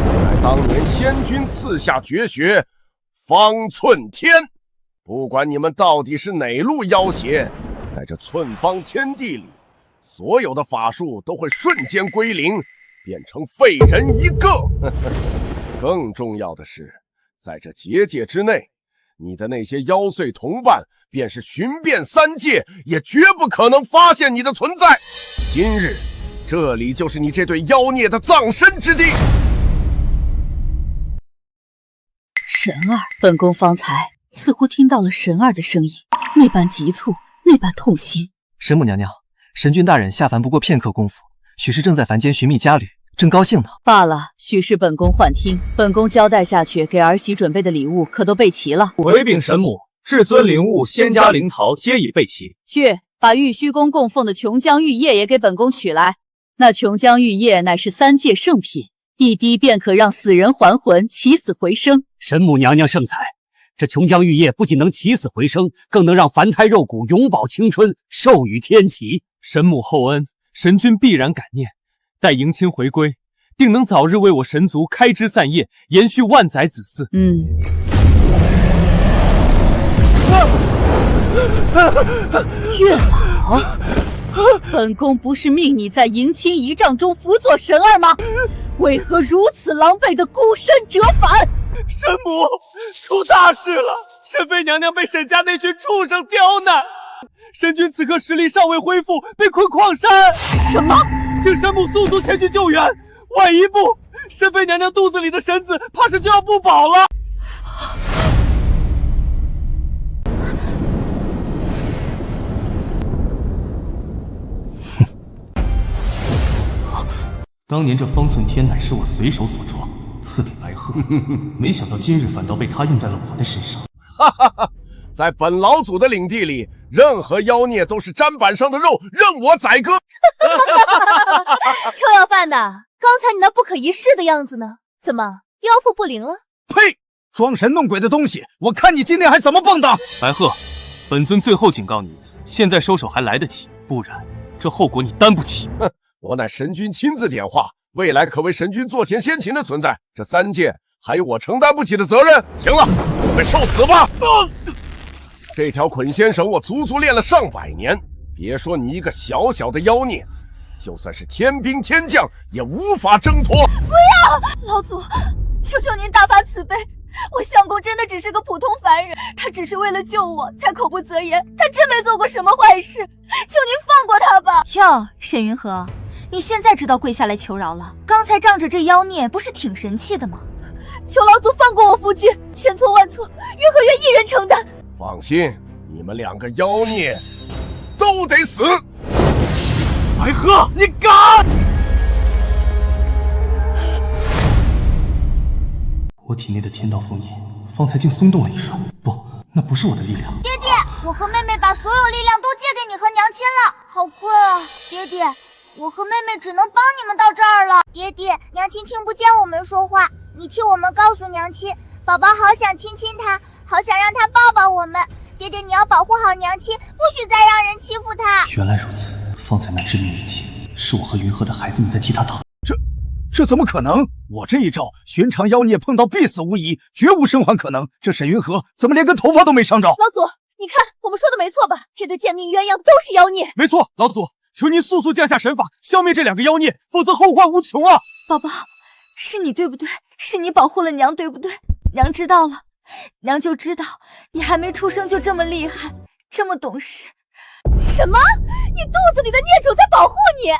[SPEAKER 10] 乃当年仙君赐下绝学方寸天，不管你们到底是哪路妖邪，在这寸方天地里，所有的法术都会瞬间归零，变成废人一个。更重要的是，在这结界之内，你的那些妖祟同伴，便是寻遍3界，也绝不可能发现你的存在。今日，这里就是你这对妖孽的葬身之地。
[SPEAKER 2] 神儿，本宫方才似乎听到了神儿的声音。那般急促，那般痛心。
[SPEAKER 11] 神母娘娘，神君大人下凡不过片刻功夫，许是正在凡间寻觅佳侣，正高兴呢。
[SPEAKER 2] 罢了，许是本宫幻听。本宫交代下去，给儿媳准备的礼物可都备齐了。
[SPEAKER 6] 回禀神母，至尊灵物、仙家灵桃皆已备齐。
[SPEAKER 2] 去，把玉虚宫供奉的琼浆玉液也给本宫取来。那琼浆玉液乃是3界圣品，一滴便可让死人还魂，起死回生。
[SPEAKER 12] 神母娘娘圣采，这琼浆玉液不仅能起死回生，更能让凡胎肉骨永葆青春，寿与天齐。
[SPEAKER 9] 神母厚恩，神君必然感念。待迎亲回归，定能早日为我神族开枝散叶，延续万载子嗣。
[SPEAKER 2] 月老，本宫不是命你在迎亲仪仗中辅佐神儿吗？为何如此狼狈的孤身折返？
[SPEAKER 9] 神母，出大事了！沈妃娘娘被沈家那群畜生刁难，神君此刻实力尚未恢复，被困矿山。
[SPEAKER 2] 什么？
[SPEAKER 9] 请神母速速前去救援，晚一步，沈妃娘娘肚子里的神子怕是就要不保了。
[SPEAKER 4] 当年这方寸天乃是我随手所创，赐给白鹤，没想到今日反倒被他用在了我的身上。
[SPEAKER 10] 哈哈哈！在本老祖的领地里，任何妖孽都是砧板上的肉，任我宰割。
[SPEAKER 5] 臭要饭的，刚才你那不可一世的样子呢？怎么妖妇不灵了？
[SPEAKER 6] 呸！装神弄鬼的东西，我看你今天还怎么蹦跶！
[SPEAKER 4] 白鹤，本尊最后警告你一次，现在收手还来得及，不然这后果你担不起。
[SPEAKER 10] 哼！我乃神君亲自点化，未来可为神君座前先秦的存在，这3界还有我承担不起的责任。行了，准备受死吧！这条捆仙绳我足足练了上百年，别说你一个小小的妖孽，就算是天兵天将也无法挣脱。
[SPEAKER 5] 不要，老祖，求求您大发慈悲，我相公真的只是个普通凡人，他只是为了救我才口不择言，他真没做过什么坏事，求您放过他吧。哟，沈云河，你现在知道跪下来求饶了？刚才仗着这妖孽不是挺神气的吗？求老祖放过我夫君，千错万错，云和月一人承担。
[SPEAKER 10] 放心，你们2个妖孽都得死！
[SPEAKER 6] 白鹤，你敢！
[SPEAKER 4] 我体内的天道封印方才竟松动了一瞬，不，那不是我的力量。
[SPEAKER 5] 爹爹，我和妹妹把所有力量都借给你和娘亲了，好困啊！爹爹，我和妹妹只能帮你们到这儿了。爹爹，娘亲听不见我们说话，你替我们告诉娘亲，宝宝好想亲亲她，好想让她抱抱我们。爹爹，你要保护好娘亲，不许再让人欺负她。
[SPEAKER 4] 原来如此，方才那致命一击，是我和云鹤的孩子们在替她挡。
[SPEAKER 6] 这怎么可能？我这一招，寻常妖孽碰到必死无疑，绝无生还可能。这沈云河怎么连根头发都没伤着？
[SPEAKER 5] 老祖，你看我们说的没错吧？这对贱命鸳鸯都是妖孽。
[SPEAKER 9] 没错，老祖，求您速速降下神法，消灭这2个妖孽，否则后患无穷啊！
[SPEAKER 5] 宝宝，是你对不对？是你保护了娘对不对？娘知道了，娘就知道你还没出生就这么厉害，这么懂事。什么？你肚子里的孽种在保护你？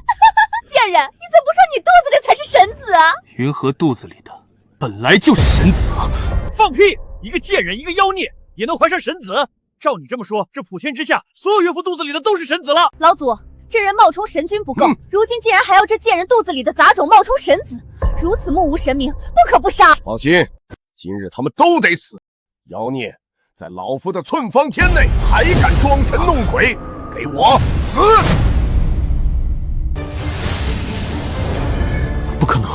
[SPEAKER 5] 贱人，你怎么不说你肚子里才是神子啊？
[SPEAKER 4] 云河肚子里的本来就是神子啊！
[SPEAKER 6] 放屁！一个贱人，一个妖孽，也能怀上神子？照你这么说，这普天之下所有岳父肚子里的都是神子了。
[SPEAKER 5] 老祖，这人冒充神君不够，如今竟然还要这贱人肚子里的杂种冒充神子，如此目无神明，不可不杀。
[SPEAKER 10] 放心，今日他们都得死。妖孽，在老夫的寸方天内还敢装神弄鬼，给我死！
[SPEAKER 9] 不可能，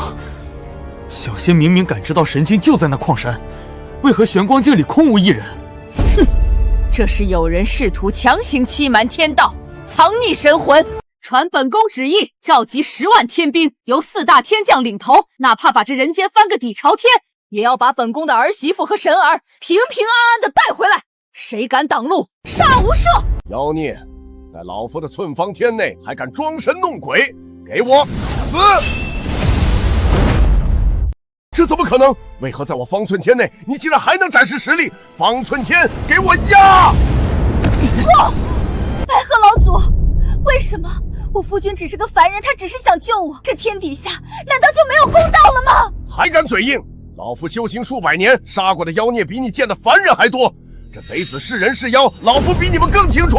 [SPEAKER 9] 小仙明明感知到神君就在那矿山，为何玄光镜里空无一人？
[SPEAKER 2] 哼，这是有人试图强行欺瞒天道，藏匿神魂。传本宫旨意，召集10万天兵，由4大天将领头，哪怕把这人间翻个底朝天，也要把本宫的儿媳妇和神儿平平安安的带回来。谁敢挡路，杀无赦！
[SPEAKER 10] 妖孽，在老夫的寸方天内还敢装神弄鬼，给我死！这怎么可能？为何在我方寸天内，你竟然还能展示实力？方寸天，给我压！
[SPEAKER 5] 不，白鹤老祖，为什么？我夫君只是个凡人，他只是想救我。这天底下难道就没有公道了吗？
[SPEAKER 10] 还敢嘴硬！老夫修行数百年，杀过的妖孽比你见的凡人还多。这贼子是人是妖，老夫比你们更清楚。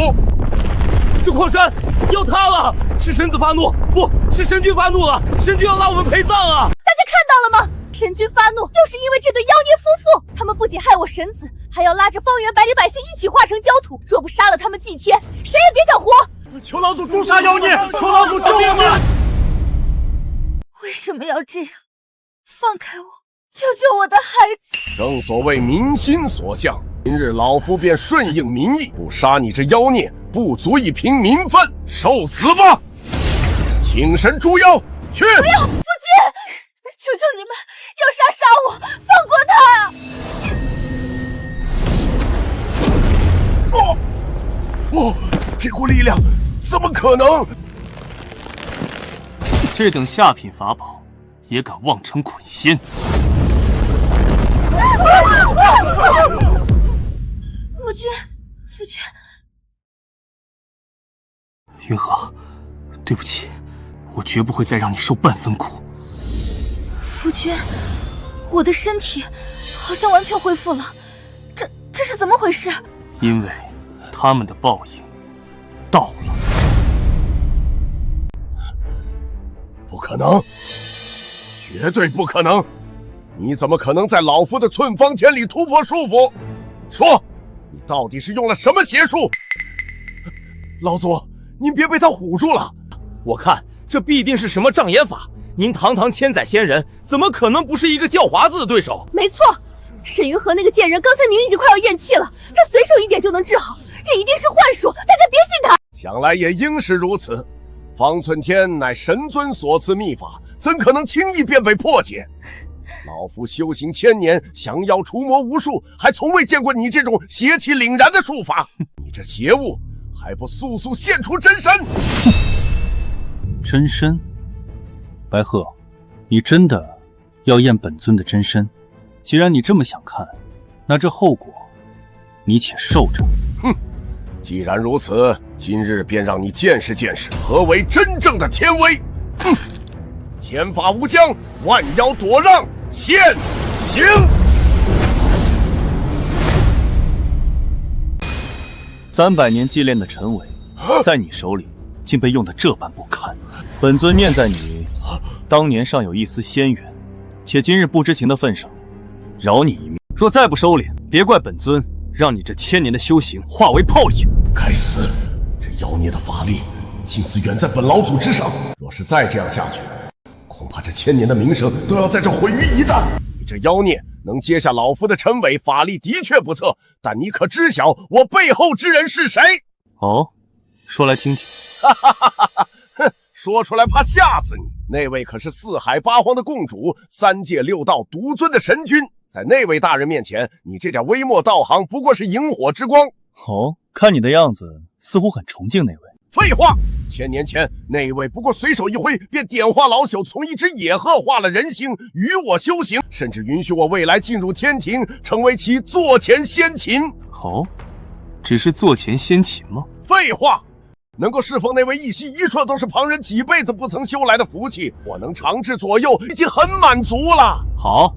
[SPEAKER 8] 这矿山要塌了，是神子发怒，不是神君发怒了，神君要拉我们陪葬啊！
[SPEAKER 5] 大家看到了吗？神君发怒就是因为这对妖孽夫妇，他们不仅害我神子，还要拉着方圆百里百姓一起化成焦土。若不杀了他们祭天，谁也别想活！
[SPEAKER 6] 求老祖诛杀妖孽！求老祖救我们！
[SPEAKER 5] 为什么要这样？放开我，救救我的孩子！
[SPEAKER 10] 正所谓民心所向，今日老夫便顺应民意，不杀你这妖孽，不足以平民愤，受死吧！请神诛妖，去！
[SPEAKER 5] 不要，夫君，求求你们，要杀我，放过他！
[SPEAKER 10] 这股力量怎么可能？
[SPEAKER 7] 这等下品法宝也敢妄称鬼仙？
[SPEAKER 5] 夫君，夫君，
[SPEAKER 7] 云禾，对不起，我绝不会再让你受半分苦。
[SPEAKER 5] 夫君，我的身体好像完全恢复了，这是怎么回事？
[SPEAKER 7] 因为他们的报应到了。
[SPEAKER 10] 不可能，绝对不可能！你怎么可能在老夫的寸方天里突破束缚？说，你到底是用了什么邪术？老祖，您别被他唬住了。
[SPEAKER 8] 我看这必定是什么障眼法。您堂堂千载仙人，怎么可能不是一个叫华子的对手？
[SPEAKER 5] 没错，沈云和那个贱人刚才明明已经快要咽气了，他随手一点就能治好，这一定是幻术，大家别信他。
[SPEAKER 10] 想来也应是如此。方寸天乃神尊所赐秘法，怎可能轻易便被破解？老夫修行千年，降妖除魔无数，还从未见过你这种邪气凛然的术法。你这邪物，还不速速现出真身！
[SPEAKER 7] 真身？白鹤，你真的要验本尊的真身？既然你这么想看，那这后果你且受着。
[SPEAKER 10] 哼！既然如此，今日便让你见识见识何为真正的天威。哼！天法无疆，万妖躲让，现行
[SPEAKER 7] ！300年祭炼的陈尾，在你手里竟被用得这般不堪。本尊念在你当年尚有一丝仙缘，且今日不知情的份上，饶你一命。若再不收敛，别怪本尊让你这千年的修行化为泡影。
[SPEAKER 10] 该死！这妖孽的法力竟是远在本老祖之上。若是再这样下去，恐怕这千年的名声都要在这毁于一旦。你这妖孽能接下老夫的陈尾，法力的确不测，但你可知晓我背后之人是谁？
[SPEAKER 7] 哦，说来听听。
[SPEAKER 10] 哈哈哈哈哈！哼，说出来怕吓死你。那位可是4海8荒的共主，3界6道独尊的神君。在那位大人面前，你这点微末道行不过是萤火之光。
[SPEAKER 7] 哦，看你的样子，似乎很崇敬那位。
[SPEAKER 10] 废话，1000年前那位不过随手一挥，便点化老朽，从一只野鹤化了人形，与我修行，甚至允许我未来进入天庭，成为其座前先秦。
[SPEAKER 7] 哦，只是座前先秦吗？
[SPEAKER 10] 废话，能够侍奉那位一息一瞬，都是旁人几辈子不曾修来的福气。我能长治左右，已经很满足了。
[SPEAKER 9] 好，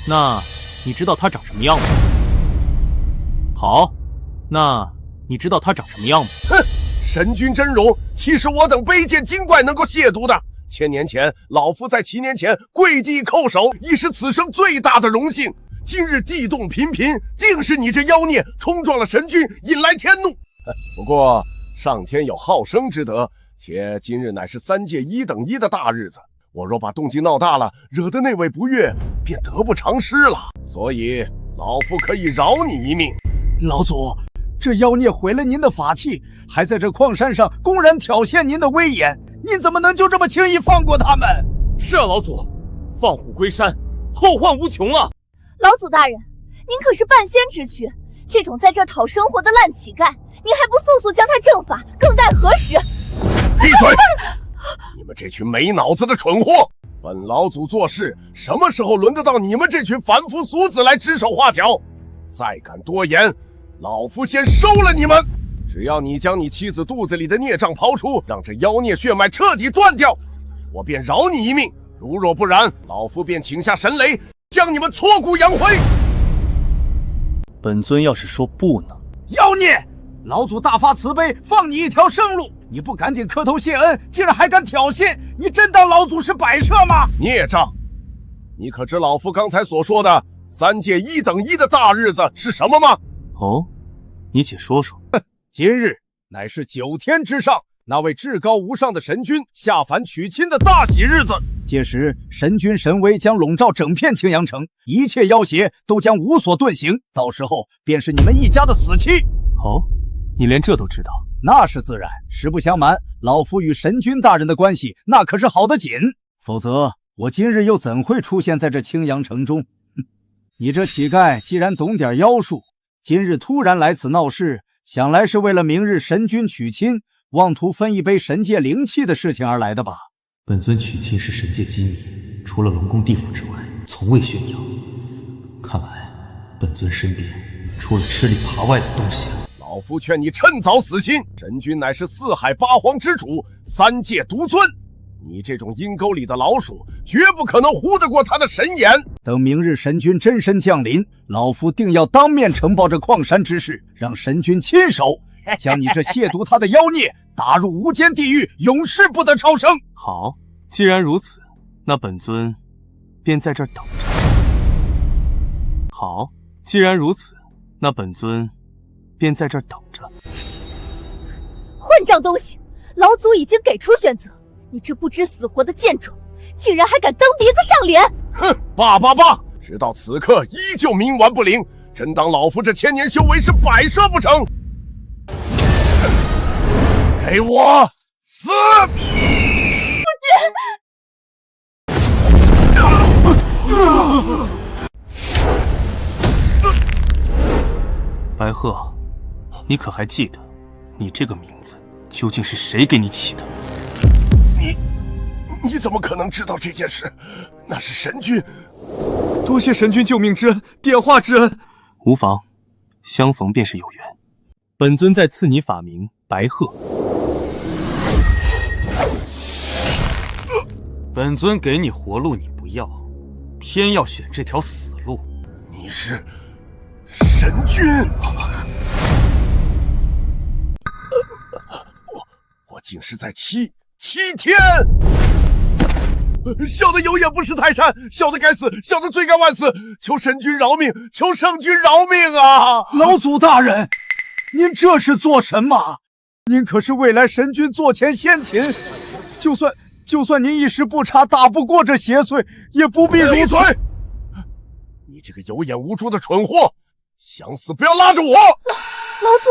[SPEAKER 9] 那你知道他长什么样吗？好，那你知道他长什么样吗？
[SPEAKER 10] 哼，神君真容，岂是我等卑贱精怪能够亵渎的？1000年前，老夫在7年前跪地叩首，已是此生最大的荣幸。今日地动频频，定是你这妖孽冲撞了神君，引来天怒。不过上天有好生之德，且今日乃是3界1等1的大日子，我若把动静闹大了，惹得那位不悦，便得不偿失了。所以老夫可以饶你一命。
[SPEAKER 6] 老祖，这妖孽毁了您的法器，还在这矿山上公然挑衅您的威严，您怎么能就这么轻易放过他们？
[SPEAKER 8] 是啊，老祖，放虎归山，后患无穷啊！
[SPEAKER 5] 老祖大人，您可是半仙之躯，这种在这讨生活的烂乞丐，您还不速速将他正法，更待何时？
[SPEAKER 10] 闭嘴！你们这群没脑子的蠢货！本老祖做事，什么时候轮得到你们这群凡夫俗子来指手画脚？再敢多言，老夫先收了你们！只要你将你妻子肚子里的孽障刨出，让这妖孽血脉彻底断掉，我便饶你一命。如若不然，老夫便请下神雷，将你们挫骨扬灰。
[SPEAKER 7] 本尊要是说不呢？
[SPEAKER 13] 妖孽！老祖大发慈悲，放你一条生路，你不赶紧磕头谢恩，竟然还敢挑衅！你真当老祖是摆设吗？
[SPEAKER 10] 孽障！你可知老夫刚才所说的3界1等1的大日子是什么吗？
[SPEAKER 7] 哦，你且说说。
[SPEAKER 13] 今日乃是9天之上那位至高无上的神君下凡娶亲的大喜日子。届时，神君神威将笼罩整片青阳城，一切妖邪都将无所遁形。到时候，便是你们一家的死期。
[SPEAKER 7] 哦，你连这都知道？
[SPEAKER 13] 那是自然。实不相瞒，老夫与神君大人的关系那可是好得紧。否则，我今日又怎会出现在这青阳城中？你这乞丐既然懂点妖术，今日突然来此闹事，想来是为了明日神君娶亲，妄图分一杯神界灵气的事情而来的吧？
[SPEAKER 14] 本尊娶亲是神界机密，除了龙宫地府之外，从未宣扬。看来本尊身边除了吃里扒外的东西，
[SPEAKER 10] 老夫劝你趁早死心。神君乃是4海8荒之主，3界独尊，你这种阴沟里的老鼠，绝不可能糊得过他的神眼。
[SPEAKER 13] 等明日神君真身降临，老夫定要当面呈报这矿山之事，让神君亲手将你这亵渎他的妖孽打入无间地狱，永世不得超生。
[SPEAKER 7] 好，既然如此，那本尊便在这儿等着。好，既然如此，那本尊便在这儿等着。
[SPEAKER 5] 混账东西！老祖已经给出选择，你这不知死活的贱种，竟然还敢蹬鼻子上脸！
[SPEAKER 10] 哼，罢！直到此刻依旧冥顽不灵，真当老夫这1000年修为是摆设不成？给我死！
[SPEAKER 7] 白鹤，你可还记得，你这个名字究竟是谁给你起的？
[SPEAKER 10] 你怎么可能知道这件事？那是神君。
[SPEAKER 9] 多谢神君救命之恩，点化之恩。
[SPEAKER 7] 无妨，相逢便是有缘。本尊再赐你法名白鹤。
[SPEAKER 8] 本尊给你活路你不要，偏要选这条死路。
[SPEAKER 10] 你是神君？我竟是在七天！小的有眼不识泰山，小的该死，小的罪该万死，求神君饶命，求圣君饶命啊！
[SPEAKER 13] 老祖大人，您这是做什么？您可是未来神君座前先秦，就算您一时不察，打不过这邪祟，也不必如此。
[SPEAKER 10] 闭嘴！你这个有眼无珠的蠢货，想死不要拉着我！
[SPEAKER 5] 老祖，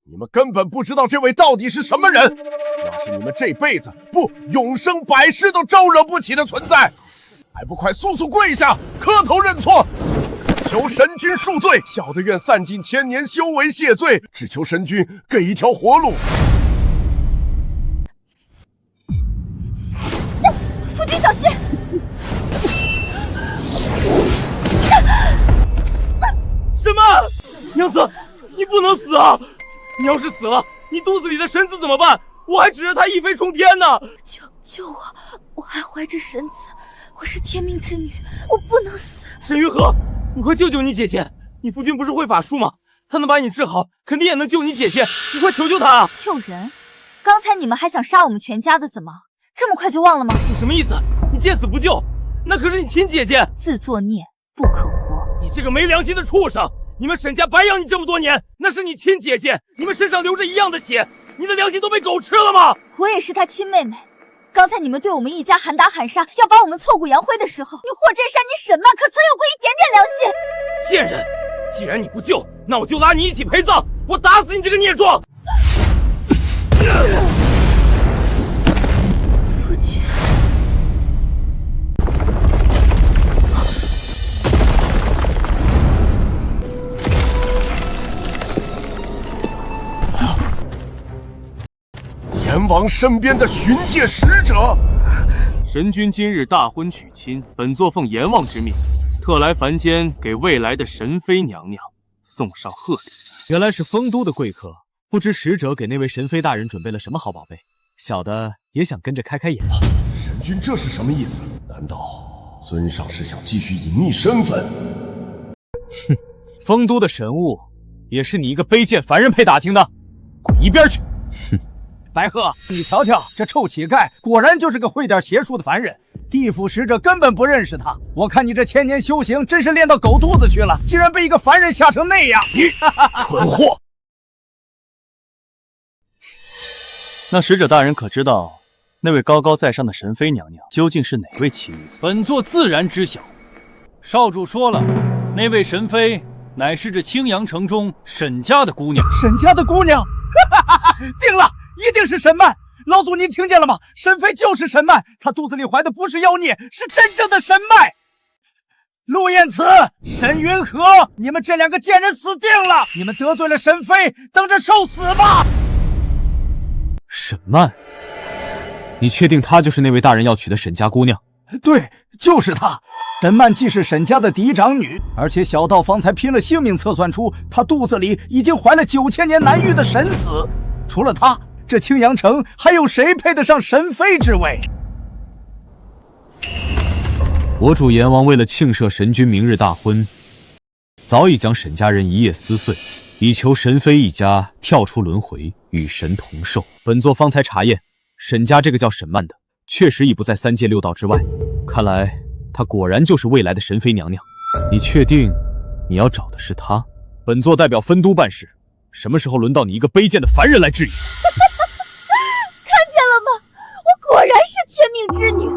[SPEAKER 10] 你们根本不知道这位到底是什么人，那是你们这辈子不永生百世都招惹不起的存在，还不快速跪下磕头认错，求神君恕罪！小的愿散尽1000年修为谢罪，只求神君给一条活路。
[SPEAKER 5] 夫君小心！
[SPEAKER 8] 什么？娘子，你不能死啊！你要是死了，你肚子里的神子怎么办？我还指着他一飞冲天呢！
[SPEAKER 5] 救我！我还怀着神子，我是天命之女，我不能死。
[SPEAKER 8] 沈云河，你快救救你姐姐！你夫君不是会法术吗？他能把你治好，肯定也能救你姐姐。你快求求他啊！
[SPEAKER 5] 救人？刚才你们还想杀我们全家的，怎么这么快就忘了吗？
[SPEAKER 8] 你什么意思？你见死不救，那可是你亲姐姐！
[SPEAKER 5] 自作孽不可活！
[SPEAKER 8] 你这个没良心的畜生！你们沈家白养你这么多年，那是你亲姐姐，你们身上流着一样的血，你的良心都被狗吃了吗？
[SPEAKER 5] 我也是她亲妹妹。刚才你们对我们一家喊打喊杀，要把我们挫骨扬灰的时候，你霍真山，你沈曼可曾有过一点点良心？
[SPEAKER 8] 贱人！既然你不救，那我就拉你一起陪葬！我打死你这个孽壮！
[SPEAKER 5] 夫君。
[SPEAKER 10] 阎王身边的巡界使者，
[SPEAKER 7] 神君今日大婚娶亲，本座奉阎王之命，特来凡间给未来的神妃娘娘送上贺礼。
[SPEAKER 9] 原来是丰都的贵客，不知使者给那位神妃大人准备了什么好宝贝，小的也想跟着开开眼。
[SPEAKER 10] 神君这是什么意思？难道尊上是想继续隐匿身份？
[SPEAKER 7] 哼，丰都的神物也是你一个卑贱凡人配打听的，滚一边去！
[SPEAKER 13] 哼，白鹤，你瞧瞧，这臭乞丐果然就是个会点邪术的凡人。地府使者根本不认识他，我看你这千年修行真是练到狗肚子去了，竟然被一个凡人吓成那样！你
[SPEAKER 10] 蠢货！
[SPEAKER 7] 那使者大人可知道，那位高高在上的神妃娘娘究竟是哪位奇女子？
[SPEAKER 12] 本座自然知晓。少主说了，那位神妃乃是这青阳城中沈家的姑娘。
[SPEAKER 13] 沈家的姑娘，定了，一定是沈曼。老祖，您听见了吗？沈妃就是沈曼，她肚子里怀的不是妖孽，是真正的神脉。陆彦慈、沈云和，你们这两个贱人死定了！你们得罪了沈妃，等着受死吧！
[SPEAKER 7] 沈曼，你确定她就是那位大人要娶的沈家姑娘？
[SPEAKER 13] 对，就是她。沈曼既是沈家的嫡长女，而且小道方才拼了性命测算出她肚子里已经怀了9000年难遇的神子。除了她，这青阳城还有谁配得上神妃之位？
[SPEAKER 7] 我主阎王为了庆赦神君明日大婚，早已将沈家人一夜撕碎，以求神妃一家跳出轮回，与神同寿。本座方才查验，沈家这个叫沈曼的，确实已不在3界6道之外。看来她果然就是未来的神妃娘娘。你确定你要找的是她？本座代表分都办事，什么时候轮到你一个卑贱的凡人来质疑？
[SPEAKER 5] 看见了吗？我果然是天命之女，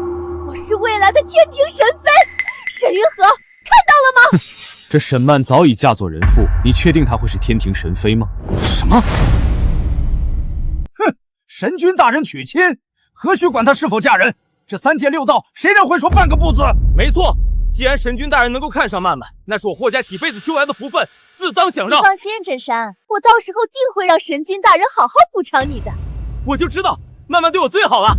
[SPEAKER 5] 我是未来的天庭神妃沈云和，看到了吗？
[SPEAKER 7] 这沈曼早已嫁作人妇，你确定她会是天庭神妃吗？
[SPEAKER 13] 什么？哼！神君大人娶亲，何须管她是否嫁人？这3界6道，谁人会说半个不字？
[SPEAKER 8] 没错，既然神君大人能够看上曼曼，那是我霍家几辈子修来的福分，自当享让。
[SPEAKER 5] 你放心，镇山，我到时候定会让神君大人好好补偿你的。
[SPEAKER 8] 我就知道曼曼对我最好了。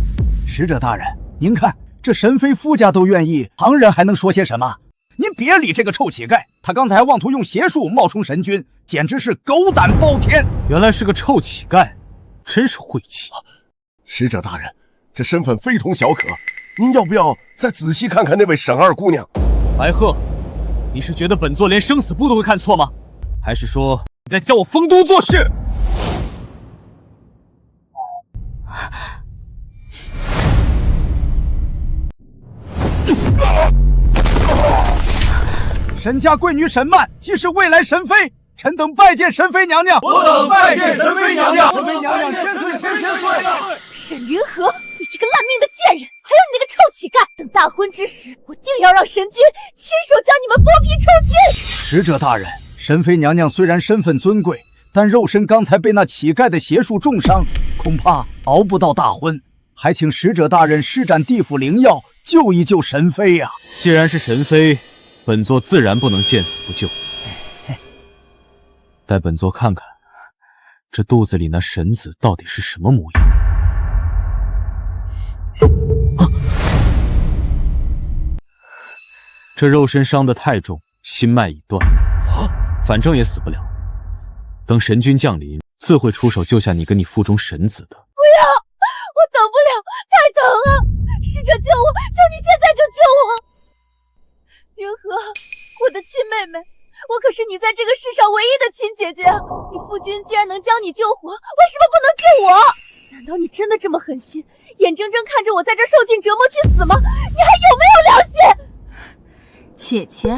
[SPEAKER 13] 使者大人，您看这神妃夫家都愿意，旁人还能说些什么？您别理这个臭乞丐，他刚才还妄图用邪术冒充神君，简直是狗胆包天。
[SPEAKER 7] 原来是个臭乞丐，真是晦气。
[SPEAKER 10] 使者大人，这身份非同小可，您要不要再仔细看看那位沈二姑娘？
[SPEAKER 7] 白鹤，你是觉得本座连生死簿都会看错吗？还是说你在教我丰都做事？
[SPEAKER 13] 沈家贵女沈曼既是未来神妃，臣等拜见神妃娘娘。
[SPEAKER 6] 我等拜见神妃娘娘。
[SPEAKER 13] 神妃娘娘千岁千岁。
[SPEAKER 5] 沈云和，你这个烂命的贱人，还有你那个臭乞丐，等大婚之时，我定要让神君亲手将你们剥皮抽筋。
[SPEAKER 13] 使者大人，神妃娘娘虽然身份尊贵，但肉身刚才被那乞丐的邪术重伤，恐怕熬不到大婚。还请使者大人施展地府灵药，救一救神妃呀！
[SPEAKER 7] 既然是神妃，本座自然不能见死不救。待本座看看，这肚子里那神子到底是什么模样。这肉身伤得太重，心脉已断，反正也死不了。等神君降临，自会出手救下你跟你腹中神子的。
[SPEAKER 5] 不要，我等不了，太疼了！使者救我，求你现在就救我！云和，我的亲妹妹，我可是你在这个世上唯一的亲姐姐啊！你父君既然能将你救活，为什么不能救我？难道你真的这么狠心，眼睁睁看着我在这受尽折磨去死吗？你还有没有良心？姐姐，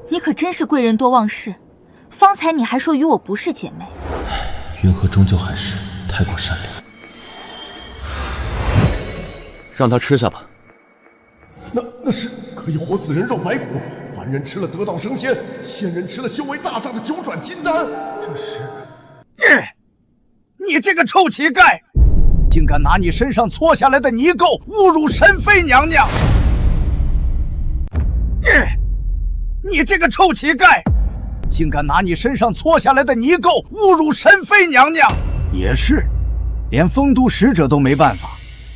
[SPEAKER 5] 你可真是贵人多忘事。方才你还说与我不是姐妹。
[SPEAKER 14] 云和终究还是太过善良。
[SPEAKER 8] 让他吃下吧。
[SPEAKER 10] 那是可以活死人肉白骨，凡人吃了得道升仙，仙人吃了修为大涨的9转金丹。这是……
[SPEAKER 13] 你这个臭乞丐，竟敢拿你身上搓下来的泥垢侮辱神妃娘娘！你这个臭乞丐，竟敢拿你身上搓下来的泥垢侮辱神妃娘娘！也是，连丰都使者都没办法，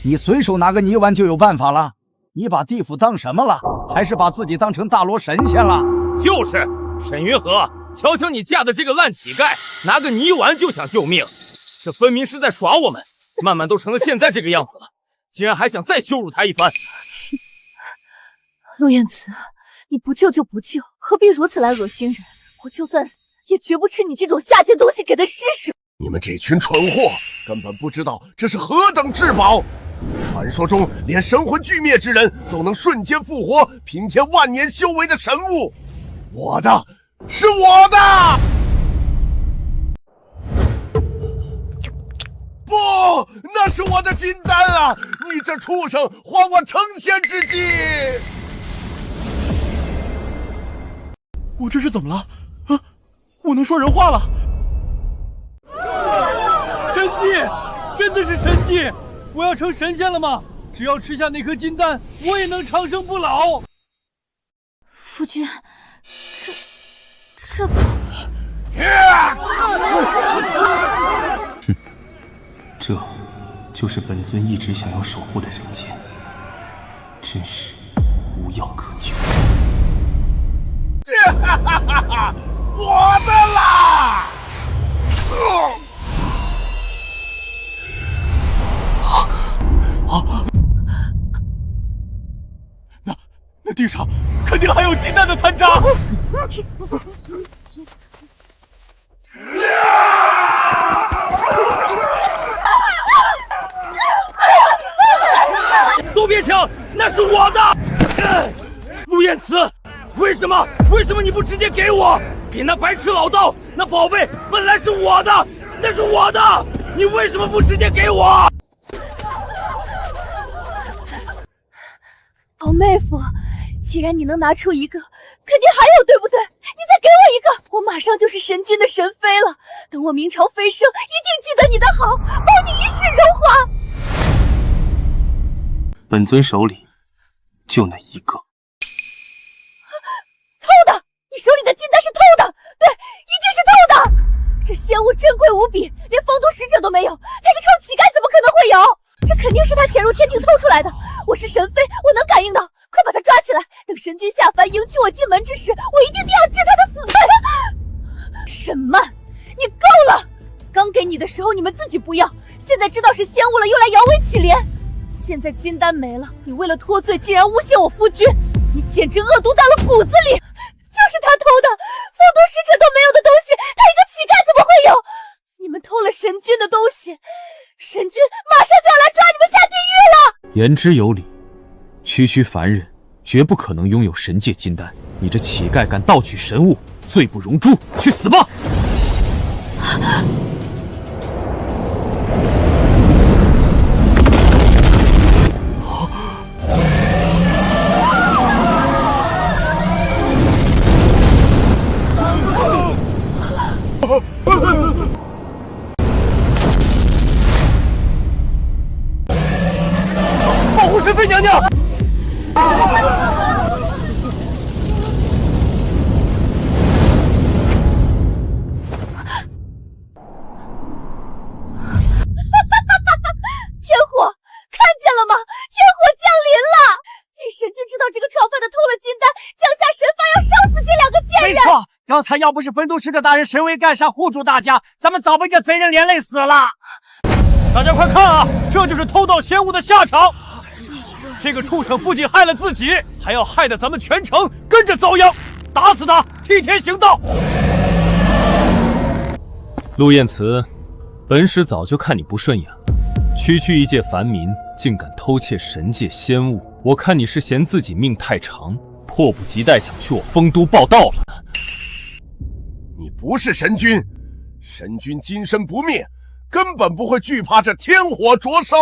[SPEAKER 13] 你随手拿个泥丸就有办法了？你把地府当什么了？还是把自己当成大罗神仙了？
[SPEAKER 8] 就是沈云和，瞧瞧你嫁的这个烂乞丐，拿个泥丸就想救命，这分明是在耍我们。曼曼都成了现在这个样子了，竟然还想再羞辱他一番。
[SPEAKER 2] 陆彦慈，你不救就不救，何必如此来恶心人？我就算死，也绝不吃你这种下贱东西给的施舍。
[SPEAKER 10] 你们这群蠢货，根本不知道这是何等至宝！传说中连神魂俱灭之人都能瞬间复活，平添万年修为的神物，我的，是我的！不，那是我的金丹啊！你这畜生，还我成仙之机！
[SPEAKER 9] 我这是怎么了？啊，我能说人话了！神迹，真的是神迹！我要成神仙了吗？只要吃下那颗金丹，我也能长生不老。
[SPEAKER 5] 夫君，这个……
[SPEAKER 14] 这就是本尊一直想要守护的人间，真是无药可救。
[SPEAKER 10] 我的啦！
[SPEAKER 9] 那地上肯定还有金丹的残渣。
[SPEAKER 8] 都别抢，那是我的！陆彦慈，为什么你不直接给我？给那白痴老道，那宝贝本来是我的，那是我的，你为什么不直接给我？
[SPEAKER 2] 好妹夫，既然你能拿出一个，肯定还有，对不对？你再给我一个，我马上就是神君的神妃了。等我明朝飞升，一定记得你的好，保你一世荣华。
[SPEAKER 14] 本尊手里就那一个。
[SPEAKER 2] 偷的！你手里的金丹是偷的，对，一定是偷的。这仙物珍贵无比，连方都使者都没有，他个臭乞丐怎么可能会有？这肯定是他潜入天庭偷出来的。我是神妃，我能感应到，快把他抓起来！等神君下凡迎娶我进门之时，我一定要治他的死罪。沈曼，你够了！刚给你的时候你们自己不要，现在知道是仙物了，又来摇尾乞怜。现在金丹没了，你为了脱罪竟然诬陷我夫君，你简直恶毒到了骨子里！就是他偷的，方都使者都没有的东西，他一个乞丐怎么会有？你们偷了神君的东西，神君马上就要来抓你们下地狱了！
[SPEAKER 3] 言之有理，区区凡人绝不可能拥有神界金丹。你这乞丐敢盗取神物，罪不容诛，去死吧！
[SPEAKER 9] 保护神妃娘娘！
[SPEAKER 2] 天火，看见了吗？天火降临了！被神君知道这个炒饭的偷了金丹，降下神罚要烧死这两个贱人。
[SPEAKER 12] 没错，刚才要不是分都使者大人神威盖上护住大家，咱们早被这贼人连累死了。
[SPEAKER 9] 大家快看啊，这就是偷盗仙物的下场！这个畜生不仅害了自己，还要害得咱们全城跟着遭殃！打死他，替天行道！
[SPEAKER 7] 陆彦慈，本使早就看你不顺眼了，区区一介凡民，竟敢偷窃神界仙物，我看你是嫌自己命太长，迫不及待想去我丰都报道了。
[SPEAKER 10] 你不是神君，神君金身不灭，根本不会惧怕这天火灼烧。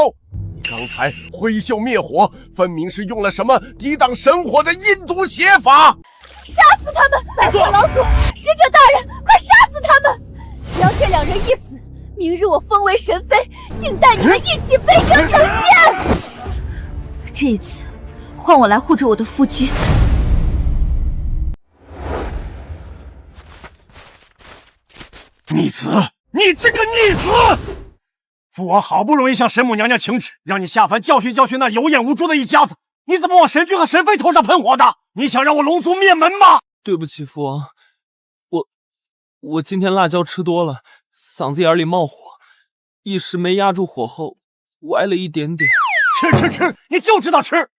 [SPEAKER 10] 你刚才挥袖灭火，分明是用了什么抵挡神火的阴毒邪法！
[SPEAKER 2] 杀死他们！拜托老祖，使者大人，快杀死他们！只要这两人一死，明日我封为神妃，定带你们一起飞升成仙。
[SPEAKER 5] 这一次，换我来护着我的夫君。
[SPEAKER 6] 逆子，你这个逆子！父王好不容易向神母娘娘请旨，让你下凡教训教训那有眼无珠的一家子，你怎么往神君和神妃头上喷火的？你想让我龙族灭门吗？
[SPEAKER 9] 对不起，父王，我今天辣椒吃多了，嗓子眼里冒火，一时没压住火候，歪了一点点。
[SPEAKER 6] 吃，你就知道吃！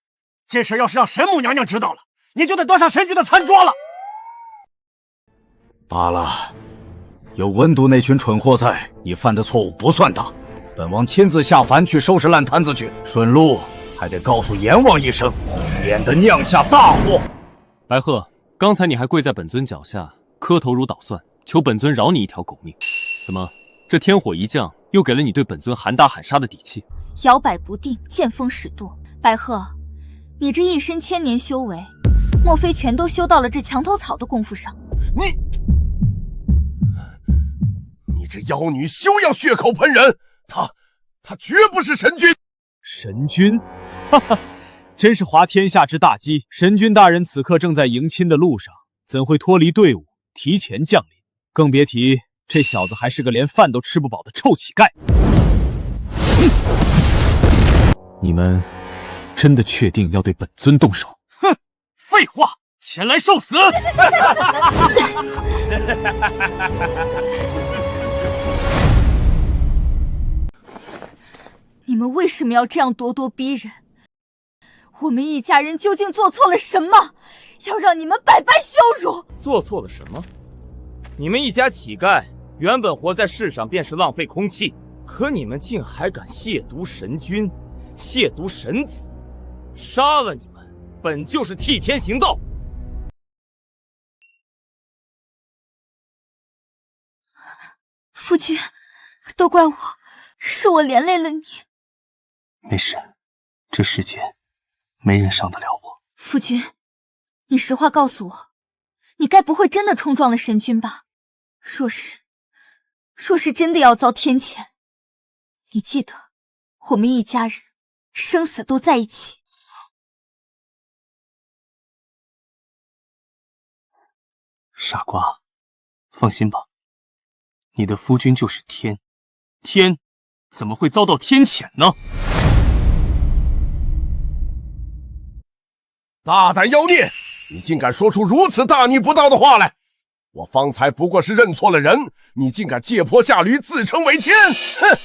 [SPEAKER 6] 这事要是让神母娘娘知道了，
[SPEAKER 13] 你就得端上神君的餐桌了。
[SPEAKER 10] 罢了，有温都那群蠢货在，你犯的错误不算大。本王亲自下凡去收拾烂摊子去，顺路还得告诉阎王一声，免得酿下大祸。
[SPEAKER 3] 白鹤，刚才你还跪在本尊脚下，磕头如捣蒜，求本尊饶你一条狗命。怎么，这天火一降，又给了你对本尊喊打喊杀的底气？
[SPEAKER 5] 摇摆不定，见风使舵。白鹤，你这一身千年修为，莫非全都修到了这墙头草的功夫上？
[SPEAKER 10] 你这妖女休要血口喷人！他绝不是神君。
[SPEAKER 3] 神君？哈哈，真是滑天下之大稽！神君大人此刻正在迎亲的路上，怎会脱离队伍提前降临？更别提这小子还是个连饭都吃不饱的臭乞丐。你们真的确定要对本尊动手？
[SPEAKER 13] 哼，废话，前来受死！
[SPEAKER 5] 你们为什么要这样咄咄逼人？我们一家人究竟做错了什么，要让你们百般羞辱？
[SPEAKER 8] 做错了什么？你们一家乞丐原本活在世上便是浪费空气，可你们竟还敢亵渎神君，亵渎神子，杀了你们本就是替天行道。
[SPEAKER 5] 夫君，都怪我，是我连累了你。
[SPEAKER 11] 没事，这世间没人伤得了我。
[SPEAKER 5] 夫君，你实话告诉我，你该不会真的冲撞了神君吧？若是真的要遭天谴，你记得，我们一家人生死都在一起。
[SPEAKER 11] 傻瓜，放心吧，你的夫君就是天，天怎么会遭到天谴呢？
[SPEAKER 10] 大胆妖孽！你竟敢说出如此大逆不道的话来！我方才不过是认错了人，你竟敢借坡下驴，自称为天！哼！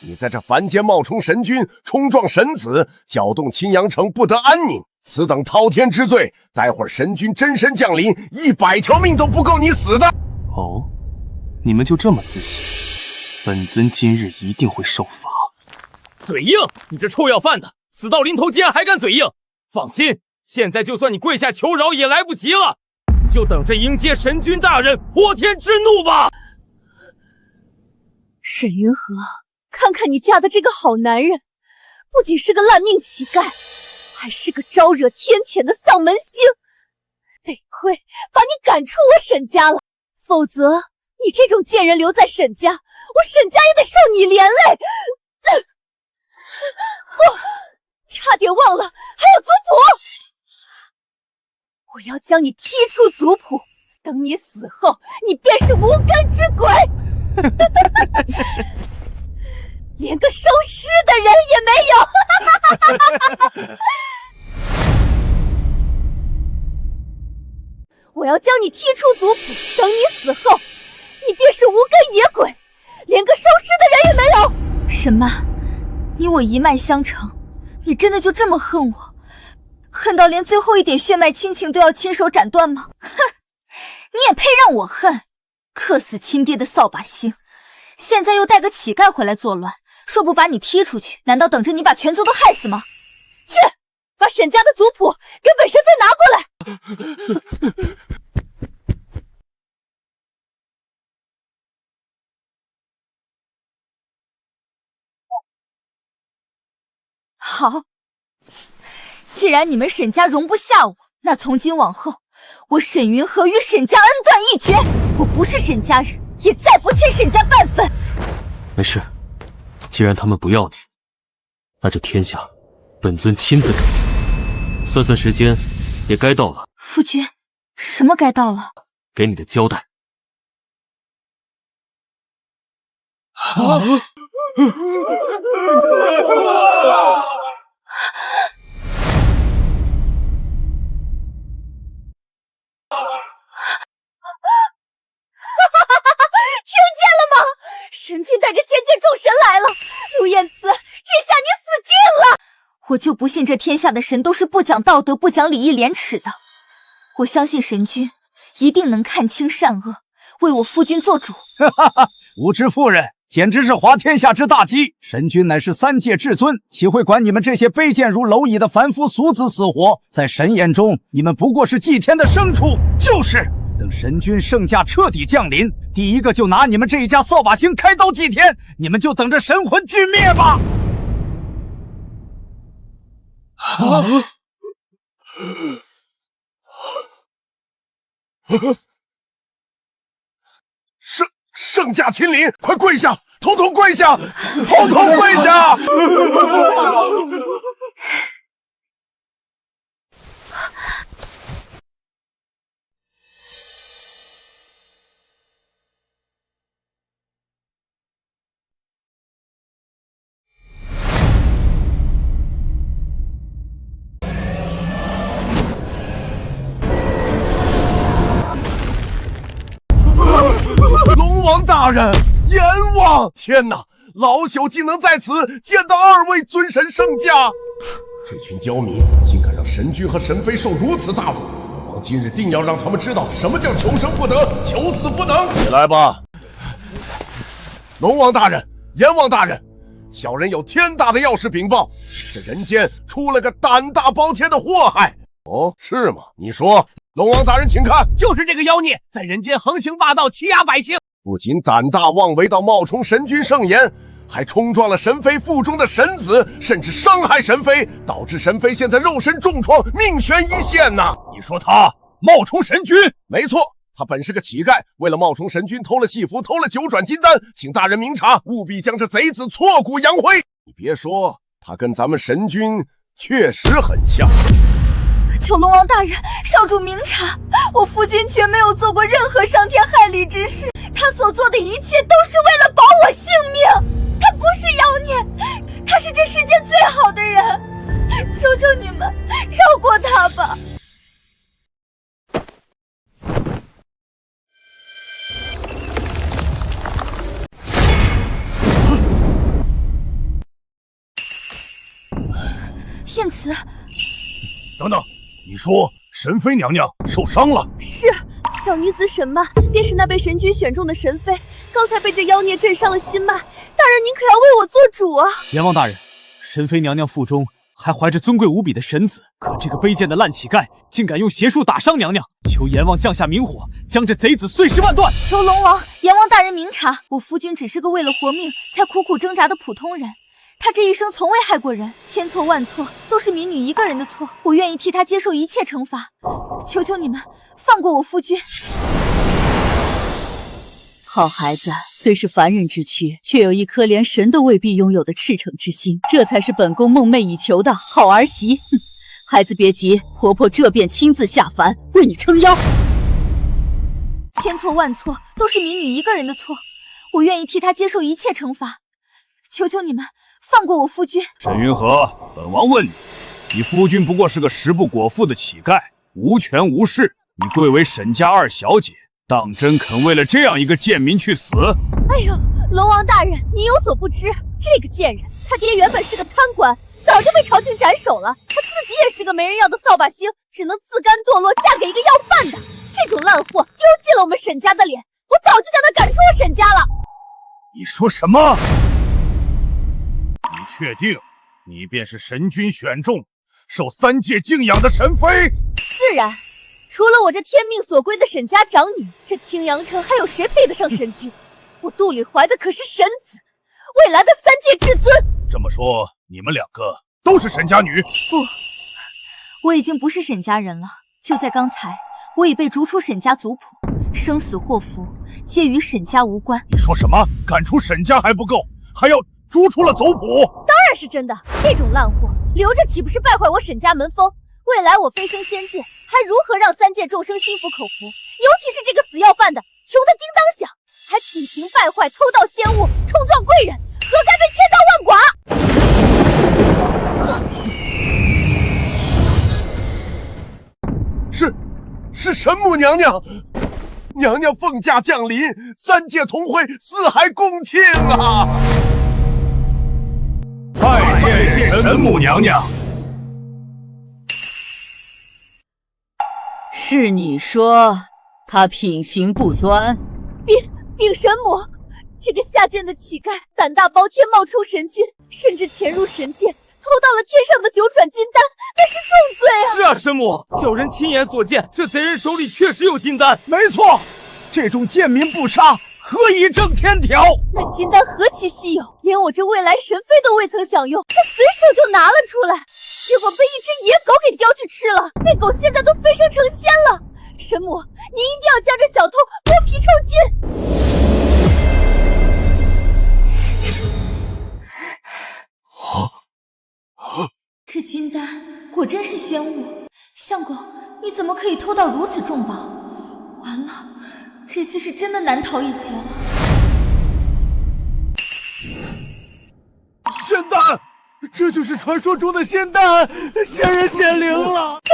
[SPEAKER 10] 你在这凡间冒充神君，冲撞神子，搅动青阳城不得安宁，此等滔天之罪，待会儿神君真身降临，100条命都不够你死的！
[SPEAKER 11] 哦，你们就这么自信？本尊今日一定会受罚。
[SPEAKER 8] 嘴硬！你这臭要饭的，死到临头竟然还敢嘴硬！放心，现在就算你跪下求饶也来不及了，你就等着迎接神君大人泼天之怒吧！
[SPEAKER 2] 沈云河，看看你嫁的这个好男人，不仅是个烂命乞丐，还是个招惹天谴的丧门星。得亏把你赶出我沈家了，否则你这种贱人留在沈家，我沈家也得受你连累。差点忘了还有族谱，我要将你踢出族谱，等你死后，你便是无根之鬼。连个收尸的人也没有。我要将你踢出族谱，等你死后，你便是无根野鬼，连个收尸的人也没有。
[SPEAKER 5] 沈曼，你我一脉相承，你真的就这么恨我，恨到连最后一点血脉亲情都要亲手斩断吗？哼，你也配让我恨？克死亲爹的扫把星，现在又带个乞丐回来作乱，说不把你踢出去，难道等着你把全族都害死吗？
[SPEAKER 2] 去，把沈家的族谱给本神妃拿过来。
[SPEAKER 5] 好，既然你们沈家容不下我，那从今往后，我沈云河与沈家恩断义绝。我不是沈家人，也再不欠沈家半分。
[SPEAKER 14] 没事，既然他们不要你，那这天下本尊亲自给你。算算时间，也该到了。
[SPEAKER 5] 夫君，什么该到了？
[SPEAKER 14] 给你的交代。
[SPEAKER 2] 听见了吗？神君带着仙界众神来了，陆燕慈，这下你死定了！
[SPEAKER 5] 我就不信这天下的神都是不讲道德、不讲礼义廉耻的。我相信神君一定能看清善恶，为我夫君做主。
[SPEAKER 13] 无知妇人，简直是滑天下之大稽！神君乃是三界至尊，岂会管你们这些卑贱如蝼蚁的凡夫俗子死活？在神眼中，你们不过是祭天的牲畜。就是，等神君圣驾彻底降临，第一个就拿你们这一家扫把星开刀祭天，你们就等着神魂俱灭吧！
[SPEAKER 10] 圣驾亲临，快跪下，统统跪下，统统跪下！龙王大人，阎王！天哪，老朽竟能在此见到2位尊神圣驾！这群刁民竟敢让神君和神妃受如此大辱，本王今日定要让他们知道什么叫求生不得，求死不能！起来吧！龙王大人，阎王大人，小人有天大的要事禀报，这人间出了个胆大包天的祸害。哦，是吗？你说。龙王大人，请看，
[SPEAKER 15] 就是这个妖孽在人间横行霸道，欺压百姓，
[SPEAKER 10] 不仅胆大妄为到冒充神君圣颜，还冲撞了神妃腹中的神子，甚至伤害神妃，导致神妃现在肉身重创，命悬一线呐！
[SPEAKER 6] 你说他冒充神君？
[SPEAKER 10] 没错，他本是个乞丐，为了冒充神君，偷了戏服，偷了9转金丹，请大人明察，务必将这贼子挫骨扬灰。你别说，他跟咱们神君确实很像。
[SPEAKER 5] 求龙王大人少主明察，我夫君绝没有做过任何伤天害理之事，他所做的一切都是为了保我性命。他不是妖孽，他是这世界最好的人，求求你们饶过他吧。燕慈，
[SPEAKER 6] 等等。你说神妃娘娘受伤了？
[SPEAKER 16] 是，小女子沈曼便是那被神君选中的神妃，刚才被这妖孽震伤了心脉。大人您可要为我做主啊！
[SPEAKER 3] 阎王大人，神妃娘娘腹中还怀着尊贵无比的神子，可这个卑贱的烂乞丐竟敢用邪术打伤娘娘，求阎王降下明火，将这贼子碎尸万段！
[SPEAKER 5] 求龙王、阎王大人明察，我夫君只是个为了活命才苦苦挣扎的普通人。他这一生从未害过人，千错万错都是民女一个人的错，我愿意替他接受一切惩罚，求求你们放过我夫君。
[SPEAKER 2] 好孩子，虽是凡人之躯，却有一颗连神都未必拥有的赤诚之心，这才是本宫梦寐以求的好儿媳。孩子别急，婆婆这便亲自下凡为你撑腰。
[SPEAKER 5] 千错万错都是民女一个人的错，我愿意替她接受一切惩罚，求求你们放过我夫君。
[SPEAKER 6] 沈云禾，本王问你，你夫君不过是个食不果腹的乞丐，无权无势，你贵为沈家2小姐，当真肯为了这样一个贱民去死？
[SPEAKER 16] 哎呦，龙王大人，您有所不知，这个贱人，他爹原本是个贪官，早就被朝廷斩首了。他自己也是个没人要的扫把星，只能自甘堕落，嫁给一个要饭的。这种烂货丢尽了我们沈家的脸，我早就将他赶出我沈家了。
[SPEAKER 6] 你说什么？你确定你便是神君选中、受3界敬仰的神妃？
[SPEAKER 16] 自然，除了我这天命所归的沈家长女，这青阳城还有谁配得上神君？我肚里怀的可是神子，未来的3界至尊。
[SPEAKER 6] 这么说，你们2个都是沈家女？
[SPEAKER 5] 不，我已经不是沈家人了。就在刚才，我已被逐出沈家族谱，生死祸福皆与沈家无关。
[SPEAKER 6] 你说什么？赶出沈家还不够，还要逐出了族谱？
[SPEAKER 16] 当然是真的，这种烂货留着岂不是败坏我沈家门风？未来我飞升仙界，还如何让3界众生心服口服？尤其是这个死要饭的，穷得叮当响，还品行败坏，偷盗仙物，冲撞贵人，何该被千刀万剐？
[SPEAKER 10] 是神母娘娘，娘娘奉驾降临，3界同会，4海共庆啊！
[SPEAKER 6] 拜见神母娘娘。
[SPEAKER 2] 是是你说他品行不端？
[SPEAKER 16] 禀神母，这个下贱的乞丐胆大包天，冒充神君，甚至潜入神界，偷到了天上的9转金丹，那是重罪啊！
[SPEAKER 8] 是啊，神母，小人亲眼所见，这贼人手里确实有金丹。
[SPEAKER 15] 没错，这种贱民不杀，何以正天条？
[SPEAKER 16] 那金丹何其稀有，连我这未来神妃都未曾享用，他随手就拿了出来，结果被一只野狗给叼去吃了。那狗现在都飞升成仙了。神母，您一定要将这小偷剥皮抽筋！
[SPEAKER 5] 这金丹果真是仙物，相公，你怎么可以偷到如此重宝？完了，这次是真的难逃一劫了。
[SPEAKER 15] 仙丹，这就是传说中的仙丹，仙人显灵了。
[SPEAKER 16] 对，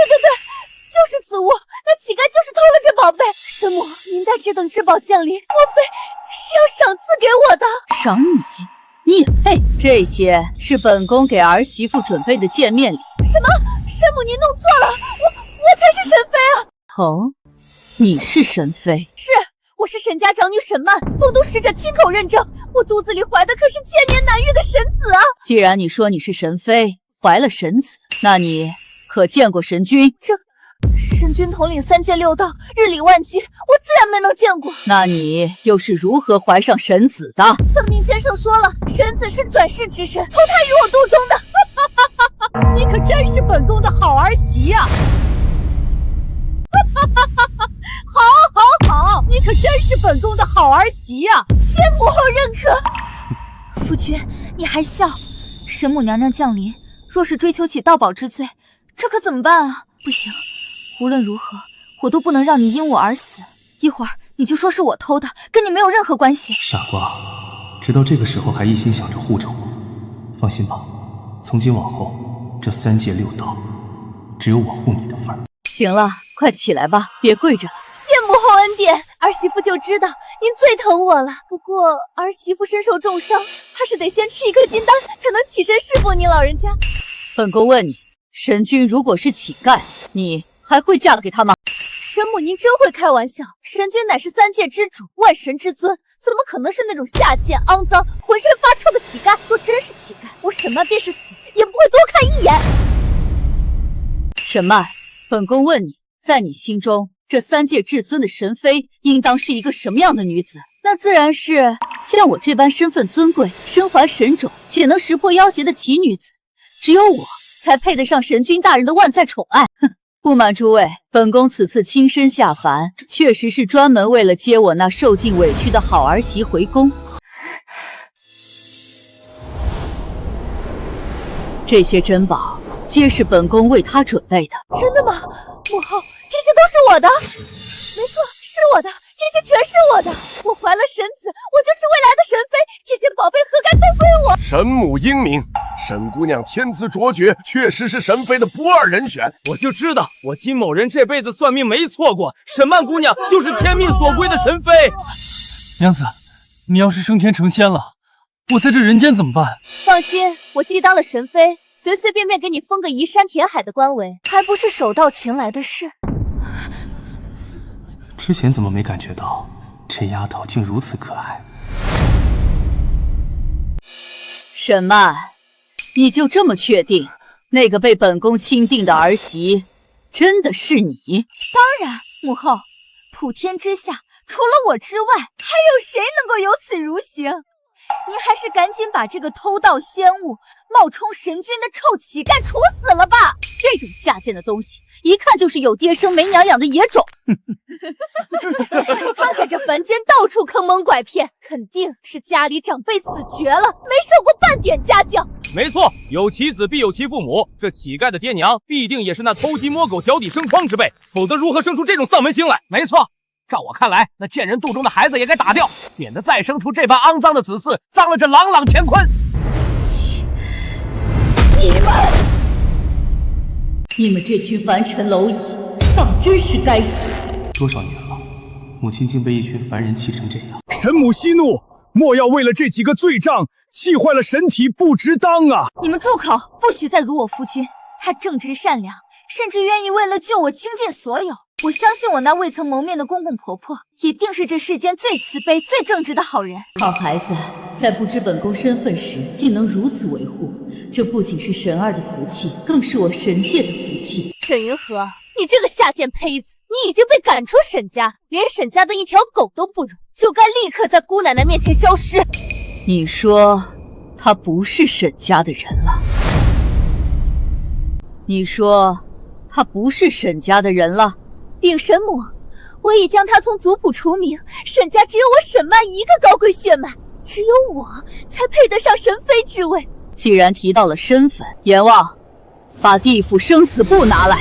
[SPEAKER 16] 就是此物，那乞丐就是偷了这宝贝。神母，您带这等至宝降临，莫非是要赏赐给我的？
[SPEAKER 2] 赏你？你也配？这些是本宫给儿媳妇准备的见面礼。
[SPEAKER 16] 什么？神母您弄错了，我才是神妃啊！
[SPEAKER 2] 哦，你是神妃？
[SPEAKER 16] 是，我是沈家长女沈曼，丰都使者亲口认证，我肚子里怀的可是千年难遇的神子啊！
[SPEAKER 2] 既然你说你是神妃，怀了神子，那你可见过神君？
[SPEAKER 16] 神君统领3界6道，日理万机，我自然没能见过。
[SPEAKER 2] 那你又是如何怀上神子的？
[SPEAKER 16] 算命先生说了，神子是转世之身，投胎于我肚中的。
[SPEAKER 2] 你可真是本宫的好儿媳呀！好，你可真是本宫的好儿媳呀！
[SPEAKER 16] 仙母后认可。
[SPEAKER 5] 夫君，你还笑？神母娘娘降临，若是追求起盗宝之罪，这可怎么办啊？不行，无论如何，我都不能让你因我而死。一会儿你就说是我偷的，跟你没有任何关系。
[SPEAKER 14] 傻瓜，直到这个时候还一心想着护着我。放心吧，从今往后，这3界6道，只有我护你的份儿。
[SPEAKER 2] 行了，快起来吧，别跪着。
[SPEAKER 16] 谢母后恩典，儿媳妇就知道您最疼我了。不过儿媳妇身受重伤，怕是得先吃一颗金丹，才能起身侍奉您老人家。
[SPEAKER 2] 本宫问你，神君如果是乞丐，你还会嫁给他吗？
[SPEAKER 16] 神母您真会开玩笑，神君乃是3界之主，万神之尊，怎么可能是那种下贱肮脏浑身发臭的乞丐？若真是乞丐，我沈曼便是死也不会多看一眼。
[SPEAKER 2] 沈曼，本宫问你，在你心中，这3界至尊的神妃应当是一个什么样的女子？那自然是像我这般身份尊贵、身怀神种且能识破妖邪的奇女子，只有我才配得上神君大人的万载宠爱。哼！不瞒诸位，本宫此次亲身下凡，确实是专门为了接我那受尽委屈的好儿媳回宫。这些珍宝皆是本宫为她准备的。
[SPEAKER 16] 真的吗？母后，这些都是我的。没错，是我的，这些全是我的。我怀了神子，我就是未来的神妃，这些宝贝何该都归我？
[SPEAKER 10] 神母英明，沈姑娘天资卓绝，确实是神妃的不二人选。
[SPEAKER 8] 我就知道，我金某人这辈子算命没错过，沈曼姑娘就是天命所归的神妃。
[SPEAKER 9] 娘子，你要是升天成仙了，我在这人间怎么办？
[SPEAKER 16] 放心，我既当了神妃，随随便便给你封个移山填海的官位，还不是手到擒来的事。
[SPEAKER 14] 之前怎么没感觉到这丫头竟如此可爱？
[SPEAKER 2] 沈曼，你就这么确定那个被本宫钦定的儿媳真的是你？
[SPEAKER 5] 当然，母后，普天之下除了我之外，还有谁能够有此如行？您还是赶紧把这个偷盗仙物、冒充神君的臭乞丐处死了吧！
[SPEAKER 2] 这种下贱的东西，一看就是有爹生没娘养的野种。
[SPEAKER 16] 他在这凡间到处坑蒙拐骗，肯定是家里长辈死绝了，没受过半点家教。
[SPEAKER 8] 没错，有其子必有其父母，这乞丐的爹娘必定也是那偷鸡摸狗、脚底生疮之辈，否则如何生出这种丧门星来？
[SPEAKER 15] 没错。照我看来，那贱人肚中的孩子也该打掉，免得再生出这般肮脏的子嗣，脏了这朗朗乾坤。
[SPEAKER 2] 你们这群凡尘蝼蚁，当真是该死！
[SPEAKER 14] 多少年了，母亲竟被一群凡人气成这样。
[SPEAKER 6] 神母息怒，莫要为了这几个罪障气坏了神体，不值当啊！
[SPEAKER 5] 你们住口，不许再辱我夫君。他正直善良，甚至愿意为了救我倾尽所有。我相信我那未曾谋面的公公婆婆，一定是这世间最慈悲、最正直的好人。
[SPEAKER 2] 好孩子，在不知本宫身份时，竟能如此维护，这不仅是神儿的福气，更是我神界的福气。
[SPEAKER 16] 沈云禾，你这个下贱胚子，你已经被赶出沈家，连沈家的一条狗都不如，就该立刻在姑奶奶面前消失。
[SPEAKER 2] 你说他不是沈家的人了？你说他不是沈家的人了？
[SPEAKER 16] 禀神母，我已将他从族谱除名，沈家只有我沈曼一个高贵血脉，只有我才配得上神妃之位。
[SPEAKER 2] 既然提到了身份，阎王，把地府生死簿拿来。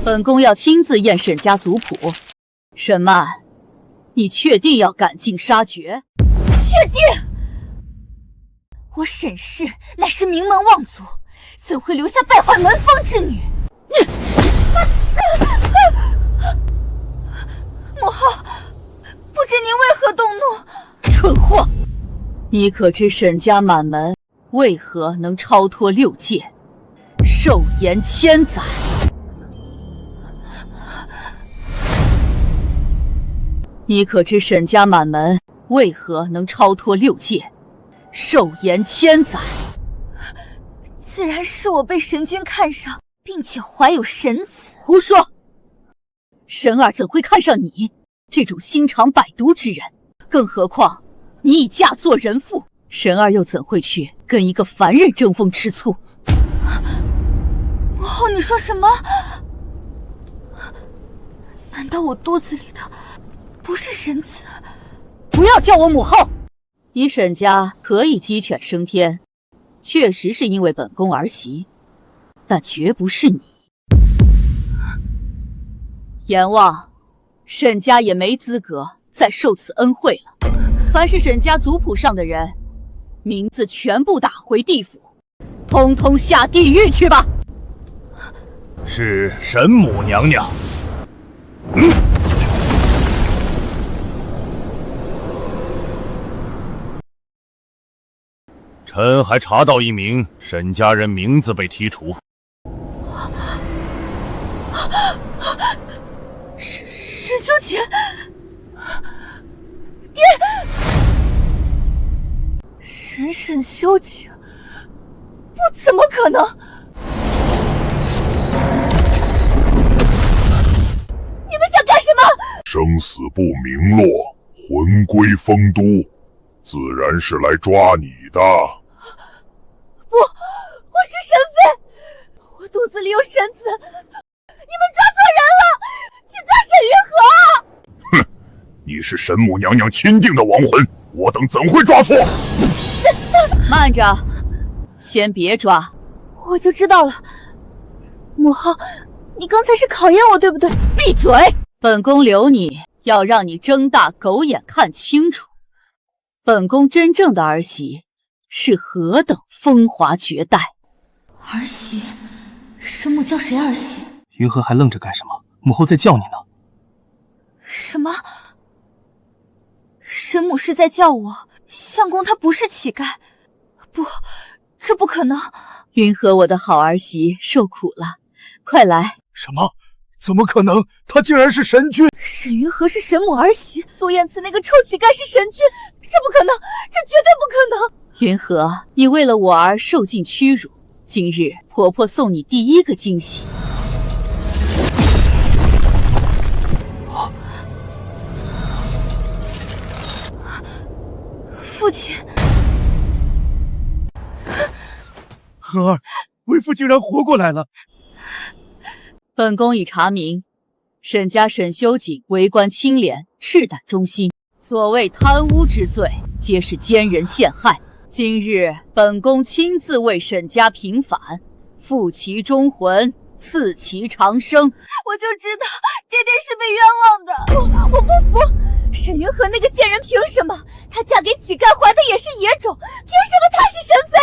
[SPEAKER 2] 本宫要亲自验沈家族谱。沈曼，你确定要赶尽杀绝？
[SPEAKER 16] 确定。
[SPEAKER 5] 我沈氏乃是名门望族，怎会留下败坏门风之女？母后，不知您为何动怒？
[SPEAKER 2] 蠢货！你可知沈家满门为何能超脱6界，寿延1000载？你可知沈家满门为何能超脱6界，寿延1000载？
[SPEAKER 5] 自然是我被神君看上，并且怀有神子。
[SPEAKER 2] 胡说！神儿怎会看上你这种心肠百毒之人？更何况你已嫁作人妇，神儿又怎会去跟一个凡人争风吃醋？
[SPEAKER 5] 母后，你说什么？难道我肚子里的不是神子？
[SPEAKER 2] 不要叫我母后！你沈家可以鸡犬升天，确实是因为本宫儿媳，但绝不是你。阎王，沈家也没资格再受此恩惠了。凡是沈家族谱上的人，名字全部打回地府，通通下地狱去吧！
[SPEAKER 6] 是神母娘娘。臣还查到一名沈家人名字被剔除。
[SPEAKER 16] 沈修乾，爹，沈修乾，不，怎么可能？你们想干什么？
[SPEAKER 17] 生死不明落，魂归丰都，自然是来抓你的。
[SPEAKER 16] 不，我是神妃，我肚子里有神子，你们抓错人了，去抓沈云禾！
[SPEAKER 17] 哼，你是神母娘娘钦定的亡魂，我等怎会抓错？
[SPEAKER 2] 慢着，先别抓。
[SPEAKER 16] 我就知道了，母后，你刚才是考验我，对不对？
[SPEAKER 2] 闭嘴！本宫留你，要让你睁大狗眼看清楚，本宫真正的儿媳是何等风华绝代。
[SPEAKER 5] 儿媳？神母叫谁儿媳？
[SPEAKER 11] 云禾还愣着干什么？母后在叫你呢。
[SPEAKER 5] 什么？神母是在叫我？相公他不是乞丐？不，这不可能。
[SPEAKER 2] 云禾，我的好儿媳受苦了，快来。
[SPEAKER 6] 什么？怎么可能？他竟然是神君！
[SPEAKER 16] 沈云禾是神母儿媳，陆彦慈那个臭乞丐是神君，这不可能，这绝对不可能！
[SPEAKER 2] 云禾，你为了我而受尽屈辱，今日婆婆送你第一个惊喜。
[SPEAKER 5] 父亲，
[SPEAKER 6] 荷儿，为父竟然活过来了！
[SPEAKER 2] 本宫已查明，沈家沈修景为官清廉，赤胆忠心，所谓贪污之罪，皆是奸人陷害。今日本宫亲自为沈家平反，复其忠魂，赐其长生。
[SPEAKER 16] 我就知道爹爹是被冤枉的，我不服！沈云禾那个贱人凭什么？她嫁给乞丐怀的也是野种，凭什么她是神妃？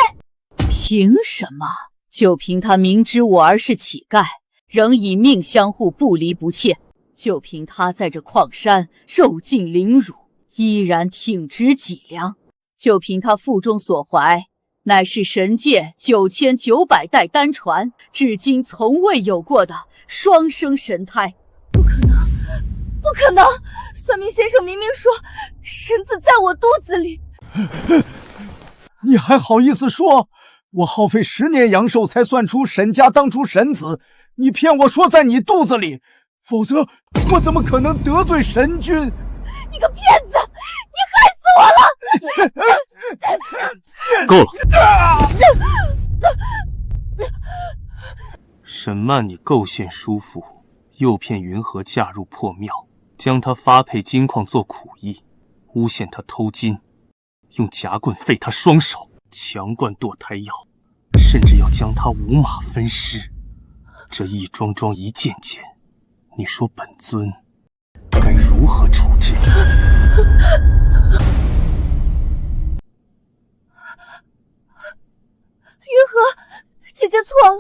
[SPEAKER 2] 凭什么？就凭她明知我儿是乞丐，仍以命相护，不离不弃；就凭她在这矿山受尽凌辱，依然挺直脊梁；就凭她腹中所怀乃是神界9900代单传，至今从未有过的双生神胎。
[SPEAKER 16] 不可能！算命先生明明说神子在我肚子里。
[SPEAKER 13] 你还好意思说？我耗费10年阳寿才算出沈家当初神子，你骗我说在你肚子里，否则我怎么可能得罪神君？
[SPEAKER 16] 你个骗子！你害死我了！
[SPEAKER 11] 够了！沈曼，你构陷叔父，诱骗云禾嫁入破庙，将她发配金矿做苦役，诬陷她偷金，用夹棍废她双手，强灌堕胎药，甚至要将她五马分尸。这一桩桩一件件，你说本尊该如何处置？
[SPEAKER 16] 云禾，姐姐错了，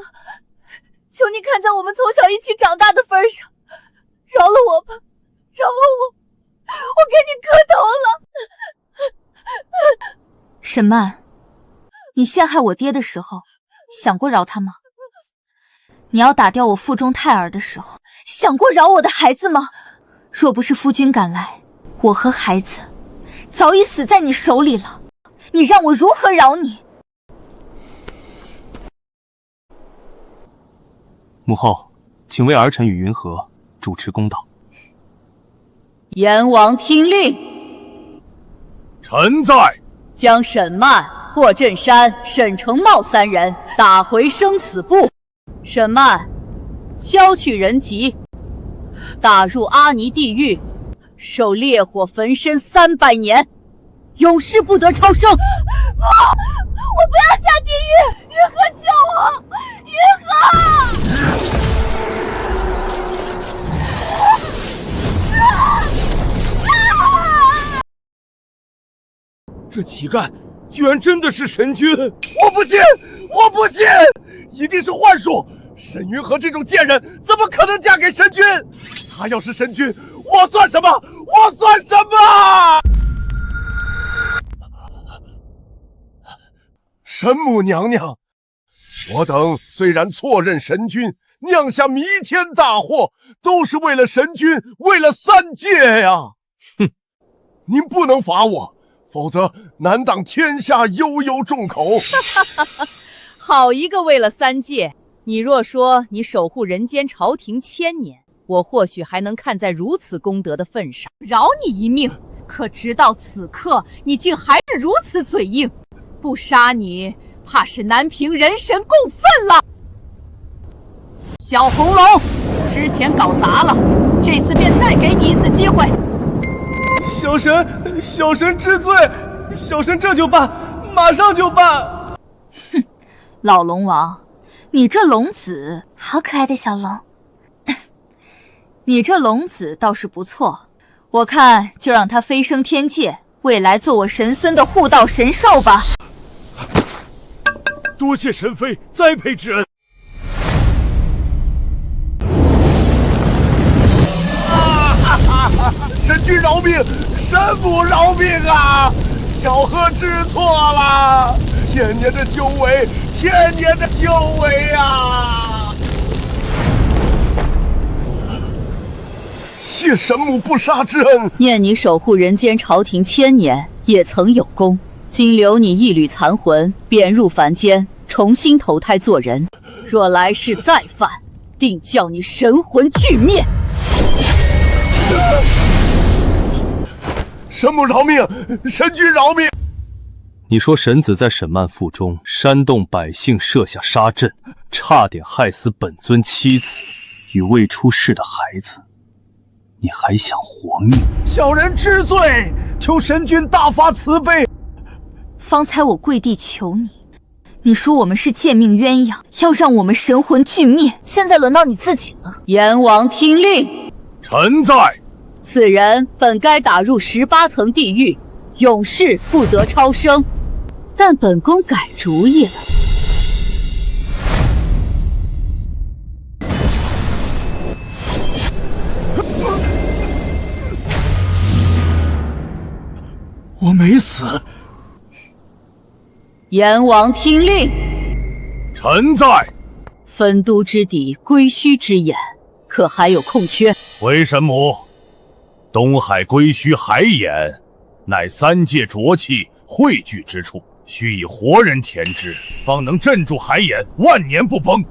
[SPEAKER 16] 求你看在我们从小一起长大的份上，饶了我吧，饶了我，我给你磕头了。
[SPEAKER 5] 沈曼，你陷害我爹的时候，想过饶他吗？你要打掉我腹中胎儿的时候，想过饶我的孩子吗？若不是夫君赶来，我和孩子早已死在你手里了，你让我如何饶你？
[SPEAKER 11] 母后，请为儿臣与云禾主持公道。
[SPEAKER 2] 阎王听令，
[SPEAKER 10] 臣在。
[SPEAKER 2] 将沈曼、霍震山、沈承茂3人打回生死簿。沈曼，削去人籍，打入阿尼地狱，受烈火焚身300年，永世不得超生。
[SPEAKER 16] 我不要下地狱！云禾救我！云禾！
[SPEAKER 10] 这乞丐居然真的是神君！我不信！我不信！一定是幻术！沈云禾这种贱人怎么可能嫁给神君？她要是神君，我算什么？我算什么？神母娘娘，我等虽然错认神君，酿下弥天大祸，都是为了神君，为了3界呀！哼，您不能罚我，否则难挡天下悠悠众口。
[SPEAKER 2] 好一个为了3界！你若说你守护人间朝廷1000年，我或许还能看在如此功德的份上，饶你一命。可直到此刻，你竟还是如此嘴硬，不杀你，怕是难平人神共愤了。小红龙，之前搞砸了，这次便再给你一次机会。
[SPEAKER 4] 小神知罪，小神这就办，马上就办。
[SPEAKER 5] 哼，老龙王，你这龙子好可爱的小龙，你这龙子倒是不错，我看就让他飞升天界，未来做我神孙的护道神兽吧。
[SPEAKER 6] 多谢神妃栽培之恩。
[SPEAKER 10] 神君饶命！神母饶命啊！小禾知错了，千年的修为，千年的修为啊！谢神母不杀之恩。
[SPEAKER 2] 念你守护人间朝廷1000年，也曾有功。今留你一缕残魂，贬入凡间，重新投胎做人。若来世再犯，定叫你神魂俱灭。
[SPEAKER 10] 神母饶命！神君饶命！
[SPEAKER 7] 你说神子在沈曼腹中煽动百姓设下杀阵，差点害死本尊妻子与未出世的孩子，你还想活命？
[SPEAKER 13] 小人知罪，求神君大发慈悲。
[SPEAKER 5] 方才我跪地求你，你说我们是贱命鸳鸯，要让我们神魂俱灭。现在轮到你自己了。
[SPEAKER 2] 阎王听令，
[SPEAKER 10] 臣在。
[SPEAKER 2] 此人本该打入18层地狱，永世不得超生，但本宫改主意了。
[SPEAKER 13] 我没死。
[SPEAKER 2] 阎王听令，
[SPEAKER 10] 臣在。
[SPEAKER 2] 分都之地归墟之眼，可还有空缺？
[SPEAKER 6] 回神母，东海归墟海眼，乃三界浊气汇聚之处，需以活人填之，方能镇住海眼，万年不崩。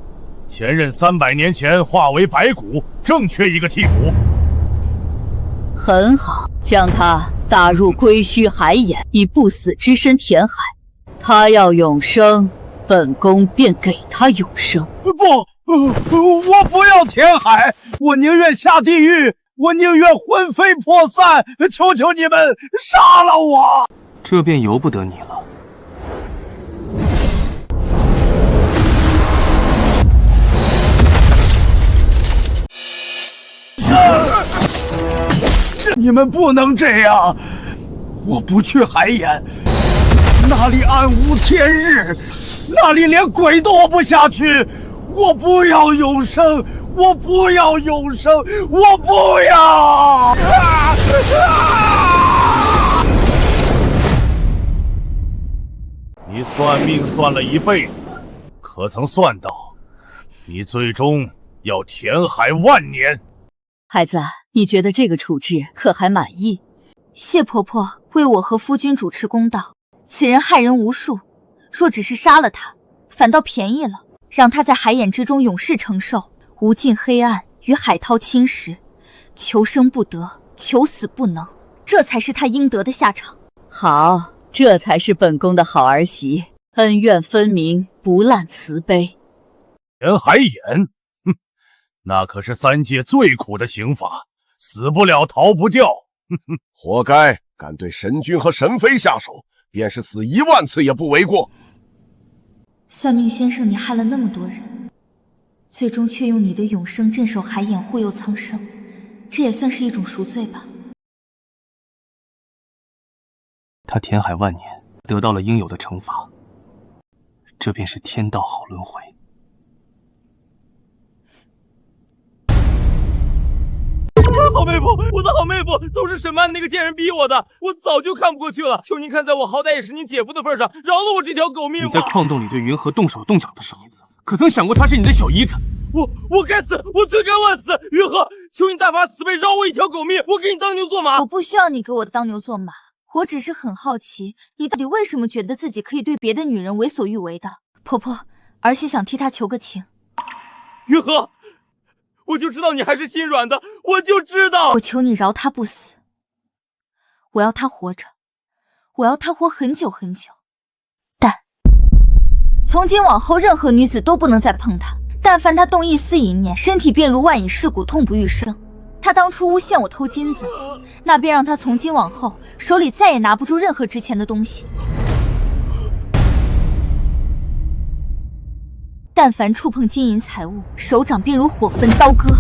[SPEAKER 6] 前任300年前化为白骨，正缺一个替补。
[SPEAKER 2] 很好，将他打入归墟海眼，以不死之身填海。他要永生，本宫便给他永生。
[SPEAKER 4] 不，我不要填海，我宁愿下地狱，我宁愿魂飞魄散，求求你们杀了我！
[SPEAKER 11] 这便由不得你了。
[SPEAKER 4] 你们不能这样！我不去海眼，那里暗无天日，那里连鬼都活不下去。我不要永生，我不要永生，我不要！
[SPEAKER 6] 你算命算了一辈子，可曾算到，你最终要填海万年？
[SPEAKER 2] 孩子，你觉得这个处置可还满意？
[SPEAKER 5] 谢婆婆为我和夫君主持公道，此人害人无数，若只是杀了他，反倒便宜了，让他在海眼之中永世承受无尽黑暗与海涛侵蚀，求生不得，求死不能，这才是他应得的下场。
[SPEAKER 2] 好，这才是本宫的好儿媳，恩怨分明，不滥慈悲。
[SPEAKER 6] 填海眼，哼，那可是三界最苦的刑罚，死不了，逃不掉。
[SPEAKER 10] 活该！敢对神君和神妃下手，便是死10000次也不为过。
[SPEAKER 5] 算命先生，你害了那么多人，最终却用你的永生镇守海眼，护佑苍生，这也算是一种赎罪吧。
[SPEAKER 11] 他填海万年，得到了应有的惩罚，这便是天道好轮回。
[SPEAKER 8] 好妹夫，我的好妹夫，都是沈曼那个贱人逼我的，我早就看不过去了。求您看在我好歹也是您姐夫的份上，饶了我这条狗命吧！
[SPEAKER 11] 你在矿洞里对云禾动手动脚的时候，可曾想过她是你的小姨子？
[SPEAKER 8] 我该死，我罪该万死！云禾，求你大发慈悲，饶我一条狗命，我给你当牛做马。
[SPEAKER 5] 我不需要你给我当牛做马，我只是很好奇，你到底为什么觉得自己可以对别的女人为所欲为的？婆婆，儿媳想替她求个情。
[SPEAKER 8] 云禾，我就知道你还是心软的，我就知道。
[SPEAKER 5] 我求你饶她不死，我要她活着，我要她活很久很久。但从今往后，任何女子都不能再碰她，但凡她动一丝一念，身体便如万蚁噬骨，痛不欲生。她当初诬陷我偷金子，那便让她从今往后手里再也拿不住任何值钱的东西。但凡触碰金银财物，手掌便如火焚刀割。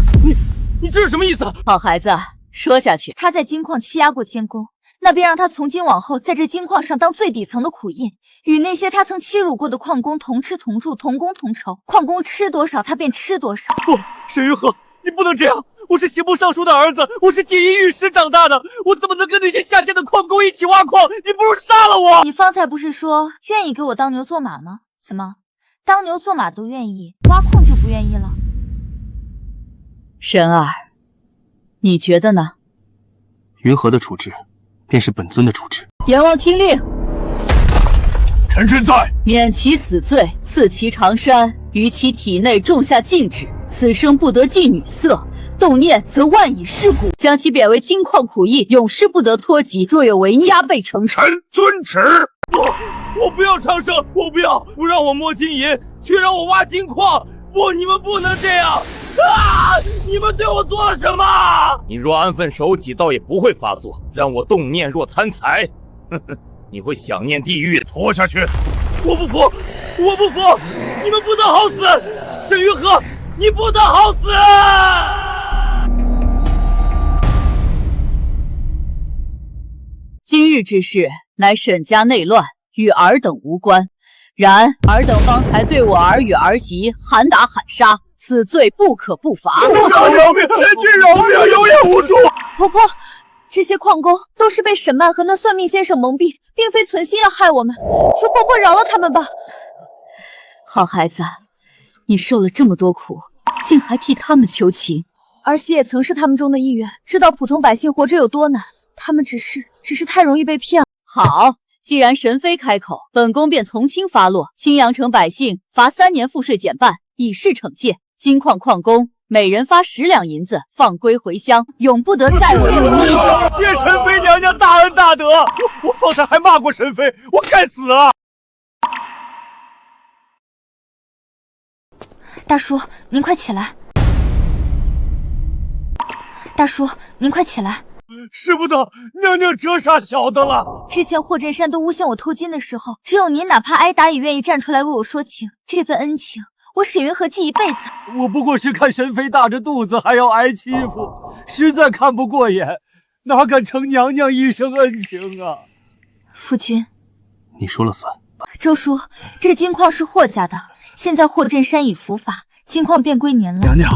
[SPEAKER 8] 你这是什么意思？
[SPEAKER 2] 好孩子，说下去。
[SPEAKER 5] 他在金矿欺压过监工，那便让他从今往后在这金矿上当最底层的苦印，与那些他曾欺辱过的矿工同吃同住，同工同酬。矿工吃多少，他便吃多少。
[SPEAKER 8] 不，沈云禾，你不能这样！我是刑部尚书的儿子，我是锦衣玉食长大的，我怎么能跟那些下贱的矿工一起挖矿？你不如杀了我！
[SPEAKER 5] 你方才不是说愿意给我当牛做马吗？怎么？当牛做马都愿意，挖矿就不愿意了？
[SPEAKER 2] 沈儿，你觉得呢？
[SPEAKER 11] 云禾的处置，便是本尊的处置。
[SPEAKER 2] 阎王听令，
[SPEAKER 6] 臣在，
[SPEAKER 2] 免其死罪，赐其长衫，于其体内种下禁制，此生不得近女色，动念则万蚁噬骨，将其贬为金矿苦役，永世不得脱籍，若有违逆，加倍惩处。
[SPEAKER 6] 臣遵旨。
[SPEAKER 8] 我不要长生，我不要！不让我摸金银，却让我挖金矿！不，你们不能这样！啊！你们对我做了什么？你若安分守己，倒也不会发作；让我动念若贪财，哼哼，你会想念地狱。
[SPEAKER 6] 拖下去！
[SPEAKER 8] 我不服！我不服！你们不得好死！沈云禾，你不得好死！
[SPEAKER 2] 今日之事乃沈家内乱，与尔等无关。然尔等方才对我儿与儿媳喊打喊杀，此罪不可不罚。
[SPEAKER 6] 饶命！神君饶命！有眼无珠！
[SPEAKER 5] 婆婆，
[SPEAKER 16] 这些矿工都是被沈曼和那算命先生蒙蔽，并非存心要害我们，求婆婆饶了他们吧。
[SPEAKER 2] 好孩子，你受了这么多苦，竟还替他们求情。
[SPEAKER 16] 儿媳也曾是他们中的一员，知道普通百姓活着有多难，他们只是太容易被骗了。
[SPEAKER 2] 好，既然神妃开口，本宫便从轻发落，青阳城百姓罚3年赋税减半，以示惩戒。金矿矿工每人发10两银子，放归回乡，永不得再为忤逆。
[SPEAKER 6] 谢神妃娘娘大恩大德，我方才还骂过神妃，我该死啊！
[SPEAKER 5] 大叔，您快起来！大叔，您快起来！
[SPEAKER 6] 使不得，娘娘这啥晓得了？
[SPEAKER 5] 之前霍震山都诬陷我偷金的时候，只有您哪怕挨打也愿意站出来为我说情，这份恩情我沈云河记一辈子。
[SPEAKER 6] 我不过是看神妃大着肚子还要挨欺负，实在看不过眼，哪敢承娘娘一生恩情啊！
[SPEAKER 5] 夫君，
[SPEAKER 11] 你说了算。
[SPEAKER 5] 周叔，这金矿是霍家的，现在霍震山已伏法，金矿便归您了。
[SPEAKER 6] 娘娘，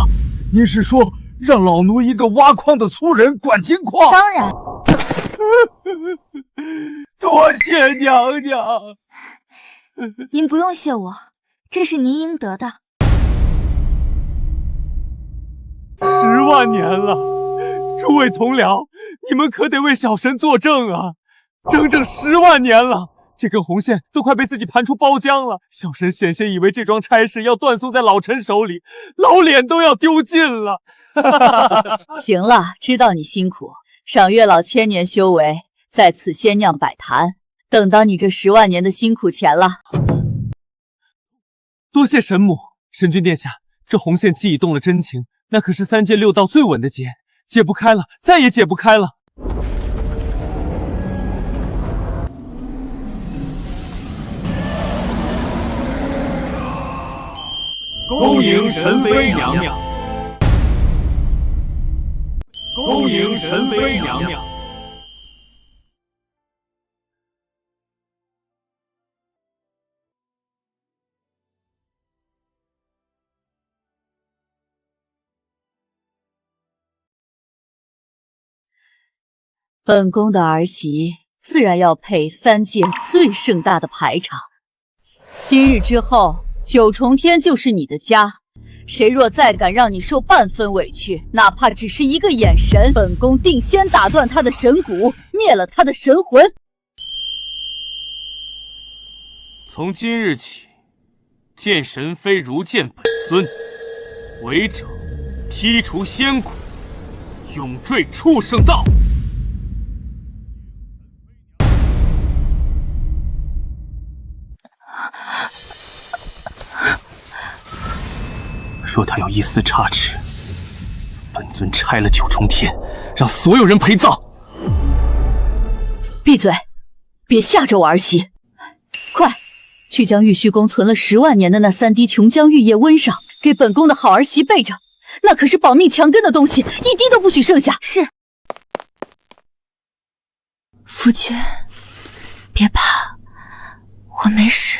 [SPEAKER 6] 您是说让老奴一个挖矿的粗人管金矿？
[SPEAKER 5] 当然。
[SPEAKER 6] 多谢娘娘。
[SPEAKER 5] 您不用谢我，这是您应得的。
[SPEAKER 6] 10万年了，诸位同僚，你们可得为小神作证啊！整整10万年了，这根红线都快被自己盘出包浆了。小神险些以为这桩差事要断送在老臣手里，老脸都要丢尽了。
[SPEAKER 2] 行了，知道你辛苦，赏月老1000年修为，在此仙酿百坛，等到你这10万年的辛苦钱了。
[SPEAKER 9] 多谢神母。神君殿下，这红线既已动了真情，那可是3界6道最稳的结，解不开了，再也解不开了。
[SPEAKER 6] 恭迎神妃娘娘，恭迎神妃娘娘。
[SPEAKER 2] 本宫的儿媳自然要配3界最盛大的排场。今日之后，9重天就是你的家，谁若再敢让你受半分委屈，哪怕只是一个眼神，本宫定先打断他的神骨，灭了他的神魂。
[SPEAKER 11] 从今日起，见神妃如见本尊，违者剔除仙骨，永坠畜生道。若他有一丝差池，本尊拆了9重天，让所有人陪葬。
[SPEAKER 2] 闭嘴，别吓着我儿媳！快，去将玉虚宫存了10万年的那3滴琼浆玉液温上，给本宫的好儿媳备着，那可是保命强根的东西，一滴都不许剩下。
[SPEAKER 5] 是。夫君，别怕，我没事。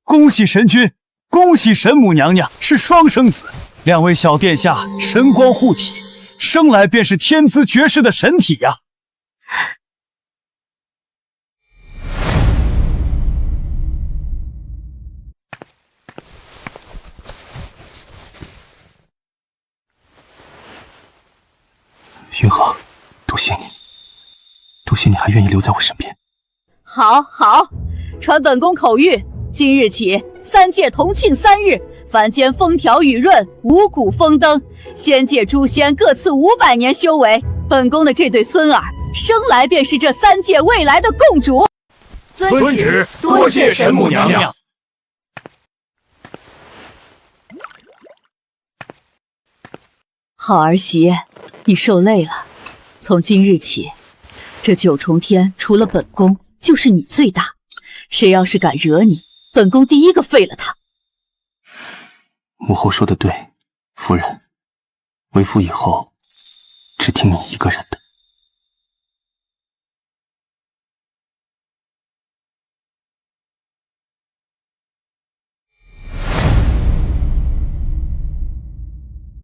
[SPEAKER 6] 恭喜神君，恭喜神母娘娘，是双生子。2位小殿下神光护体，生来便是天资绝世的神体呀！
[SPEAKER 11] 云河，多谢你，多谢你还愿意留在我身边。
[SPEAKER 2] 好，好，传本宫口谕。今日起，3界同庆3日，凡间风调雨润，五谷丰登，仙界诸仙各赐500年修为。本宫的这对孙儿，生来便是这3界未来的共主。
[SPEAKER 6] 遵旨，多谢神母娘娘。
[SPEAKER 2] 好儿媳，你受累了。从今日起，这9重天除了本宫，就是你最大。谁要是敢惹你，本宫第一个废了他。
[SPEAKER 11] 母后说的对，夫人，为夫以后只听你一个人。